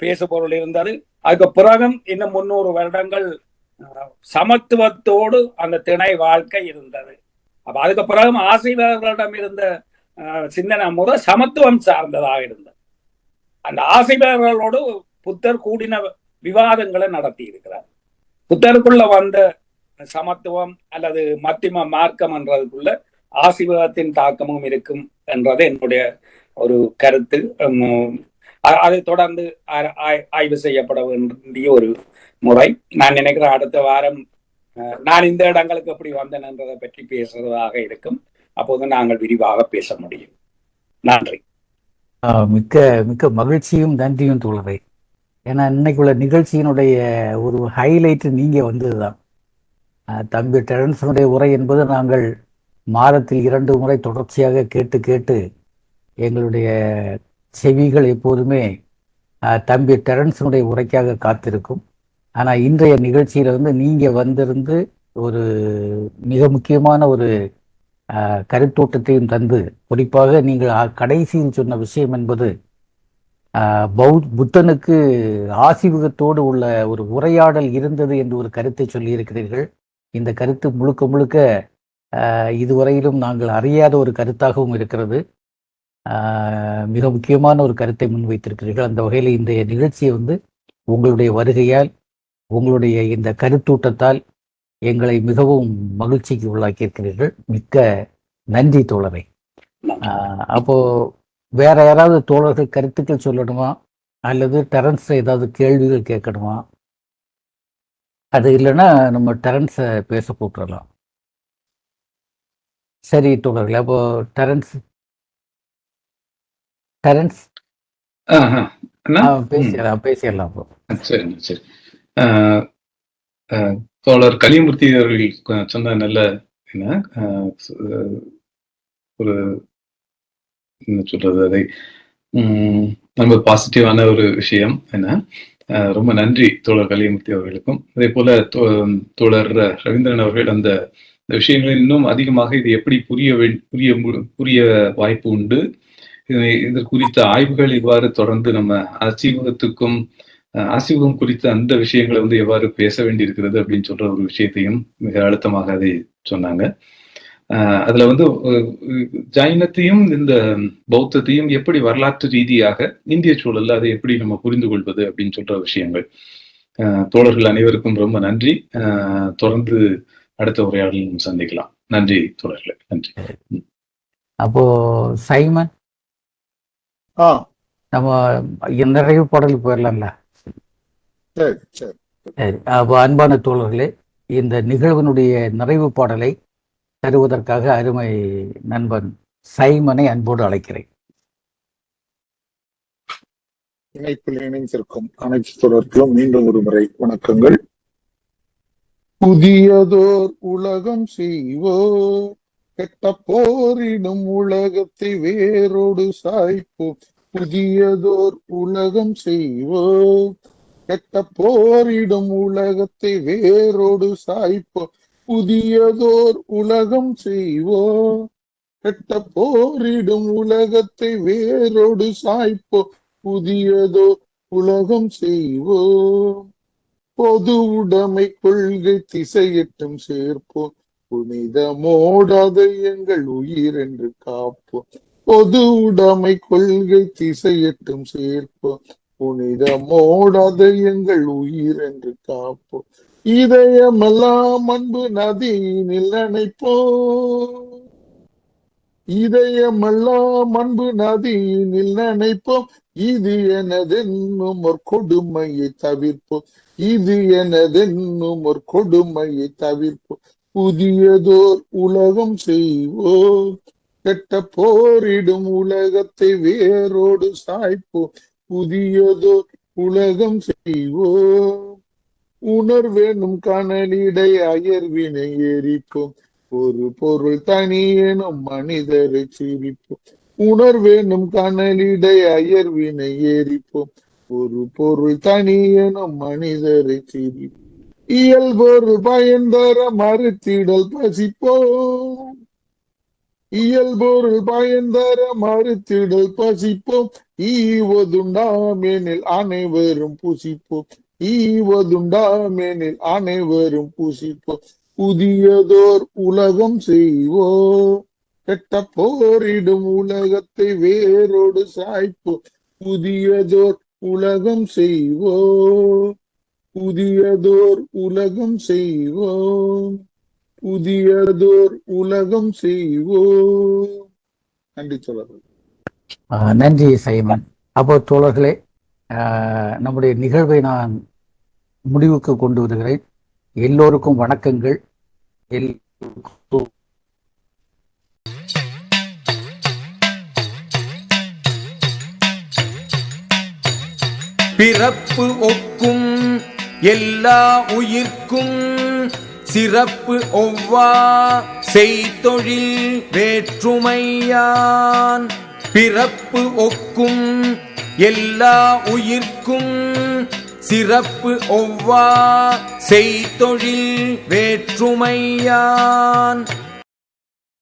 S5: பேசுபொருள் இருந்தது. அதுக்கு பிறகும் இன்னும் 300 வருடங்கள் சமத்துவத்தோடு அந்த திணை வாழ்க்கை இருந்தது. அப்ப அதுக்கு பிறகும் ஆசிரியர்களிடம் இருந்த சிந்தனை முறை சமத்துவம் சார்ந்ததாக இருந்தது. அந்த ஆசிரியர்களோடு புத்தர் கூடின விவாதங்களை நடத்தி இருக்கிறார். புத்தருக்குள்ள வந்த சமத்துவம் அல்லது மத்திம மார்க்கம் என்றதுக்குள்ள ஆசீர்வாதத்தின் தாக்கமும் இருக்கும் என்றது என்னுடைய ஒரு கருத்து. அதை தொடர்ந்து ஆய்வு செய்யப்பட வேண்டிய ஒரு முறை. நான் நினைக்கிறேன் அடுத்த வாரம் நான் இந்த இடங்களுக்கு எப்படி வந்தேன் என்றதை பற்றி பேசுறதாக இருக்கும். அப்போது நாங்கள் விரிவாக பேச முடியும். நன்றி.
S1: மிக்க மிக்க மகிழ்ச்சியும் நன்றியும் தோழரை. ஏன்னா இன்னைக்குள்ள நிகழ்ச்சியினுடைய ஒரு ஹைலைட் நீங்க வந்ததுதான். தம்பி டெரன்ஸனுடைய உரை என்பது நாங்கள் மாதத்தில் 2 முறை தொடர்ச்சியாக கேட்டு கேட்டு எங்களுடைய செவிகள் எப்போதுமே தம்பி டெரன்ஸனுடைய உரைக்காக காத்திருக்கும். ஆனால் இன்றைய நிகழ்ச்சியில நீங்க வந்திருந்து ஒரு மிக முக்கியமான ஒரு கருத்தோட்டத்தையும் தந்து, குறிப்பாக நீங்கள் கடைசியில் சொன்ன விஷயம் என்பது புத்தனுக்கு ஆசிவகத்தோடு உள்ள ஒரு உரையாடல் இருந்தது என்று ஒரு கருத்தை சொல்லியிருக்கிறீர்கள். இந்த கருத்து முழுக்க முழுக்க இதுவரையிலும் நாங்கள் அறியாத ஒரு கருத்தாகவும் இருக்கிறது. மிக முக்கியமான ஒரு கருத்தை முன்வைத்திருக்கிறீர்கள். அந்த வகையில் இந்த நிகழ்ச்சியை உங்களுடைய வருகையால், உங்களுடைய இந்த கருத்தூட்டத்தால் எங்களை மிகவும் மகிழ்ச்சிக்கு உள்ளாக்கியிருக்கிறீர்கள். மிக்க நன்றி தோழரை. அப்போ வேற யாராவது தோழர்கள் கருத்துக்கள் சொல்லணுமா, அல்லது டெரன்ஸ் ஏதாவது கேள்விகள் கேட்கணுமா? அது இல்லைன்னா நம்ம டெரன்ஸை பேச போட்டுடலாம். சரி தோழர்களே, அப்போ டெரன்ஸ் பேசிடலாம். அப்போ
S3: சரி சரி. தோழர் கலிமூர்த்தி அவர்கள் சொன்ன நல்ல என்ன ஒரு என்ன சொல்றது, அதை ரொம்ப பாசிட்டிவான ஒரு விஷயம். என்ன, ரொம்ப நன்றி தோழர் கலிமூர்த்தி அவர்களுக்கும். அதே போல தோழர் ரவீந்திரன் அவர்கள் அந்த விஷயங்களை இன்னும் அதிகமாக இது எப்படி புரிய வாய்ப்பு உண்டு, இது குறித்த ஆய்வுகள் எவ்வாறு தொடர்ந்து நம்ம ஆசிவகம் குறித்த அந்த விஷயங்களை எவ்வாறு பேச வேண்டி இருக்கிறது அப்படின்னு சொல்ற ஒரு விஷயத்தையும் மிக அழுத்தமாக அதை சொன்னாங்க. அதுல ஜைனத்தையும் இந்த பௌத்தத்தையும் எப்படி வரலாற்று ரீதியாக இந்திய சூழல்ல அதை எப்படி நம்ம புரிந்து கொள்வது அப்படின்னு சொல்ற விஷயங்கள். தோழர்கள் அனைவருக்கும் ரொம்ப நன்றி. தொடர்ந்து அடுத்த உரையாடலும் சந்திக்கலாம். நன்றி தோழர்களே, நன்றி.
S1: அப்போ சைமன், நம்ம நிறைவு பாடலுக்கு போயிடலாம்ல? சரி. அப்போ அன்பான தோழர்களே, இந்த நிகழ்வினுடைய நிறைவு பாடலை தருவதற்காக அருமை நண்பன் சைமனை அன்போடு அழைக்கிறேன்.
S2: இணைப்பில் இணைந்திருக்கும் அனைத்து தொடர்களும் மீண்டும் ஒரு முறை வணக்கங்கள். புதியதோர் உலகம் செய்வோர், கெட்ட போரிடும் உலகத்தை வேரோடு சாய்ப்போம். புதியதோர் உலகம் செய்வோம், கெட்ட போரிடும் உலகத்தை வேரோடு சாய்ப்போம். புதியதோர் உலகம் செய்வோம், கெட்ட போரிடும் உலகத்தை வேரோடு சாய்ப்போம். புதியதோர் உலகம் செய்வோம், பொது உடைமை கொள்கை திசையட்டும் சேர்ப்போம். புனிதமோடாதை எங்கள் உயிர் என்று காப்போம். பொது உடைமை கொள்கை திசையட்டும் சேர்ப்போம். புனிதமோடாதை எங்கள் உயிர் என்று காப்போம். இதயமெல்லாம் அன்பு நதியினில் நினைப்போம். இதயமெல்லாம் அன்பு நதியினில் நினைப்போம். இது எனதென்னும் ஒரு கொடுமையை தவிர்ப்போம். இது எனதென்னும் ஒரு கொடுமையை தவிர்ப்போம். புதியதோர் உலகம் செய்வோம், கெட்ட போரிடும் உலகத்தை வேரோடு சாய்ப்போம். புதியதோர் உலகம் செய்வோம், உணர்வேனும் கனலிடை அயர்வினை எரிப்போம். ஒரு பொருள் தனியேனும் மனிதரை சிரிப்போம், உணர்வேனும் கனலிடை அயர்வினை ஏறிப்போம். ஒரு பொருள் தனியேனும் மனிதரை சிரிப்போம், இயல்பொரு பயன்தர மறுத்திடல் பசிப்போம். இயல்பொருள் பயன்தர மறுத்திடல் பசிப்போம். ஈவதுண்டாமெனில் அனைவரும் புசிப்போம். ஈவதுண்டாமெனில் அனைவரும் புசிப்போம். புதியதோர் உலகம் செய்வோம், கெட்ட போரிடும் உலகத்தை வேரோடு சாய்ப்போம். புதியதோர் உலகம் செய்வோம், புதியதோர் உலகம் செய்வோம், புதியதோர் உலகம் செய்வோம். நன்றி தோழர்கள்.
S1: நன்றி சைமன். அப்போ தோழர்களே, நம்முடைய நிகழ்வை நான் முடிவுக்கு கொண்டு வருகிறேன். எல்லோருக்கும் வணக்கங்கள்.
S6: பிறப்பு ஒக்கும் எல்லா உயிர்க்கும் சிறப்பு ஒவ்வா செய்தொழில் வேற்றுமையான். பிறப்பு ஒக்கும் எல்லா உயிர்க்கும் சிறப்பு ஒவ்வா செய்தொழில் வேற்றுமையான்.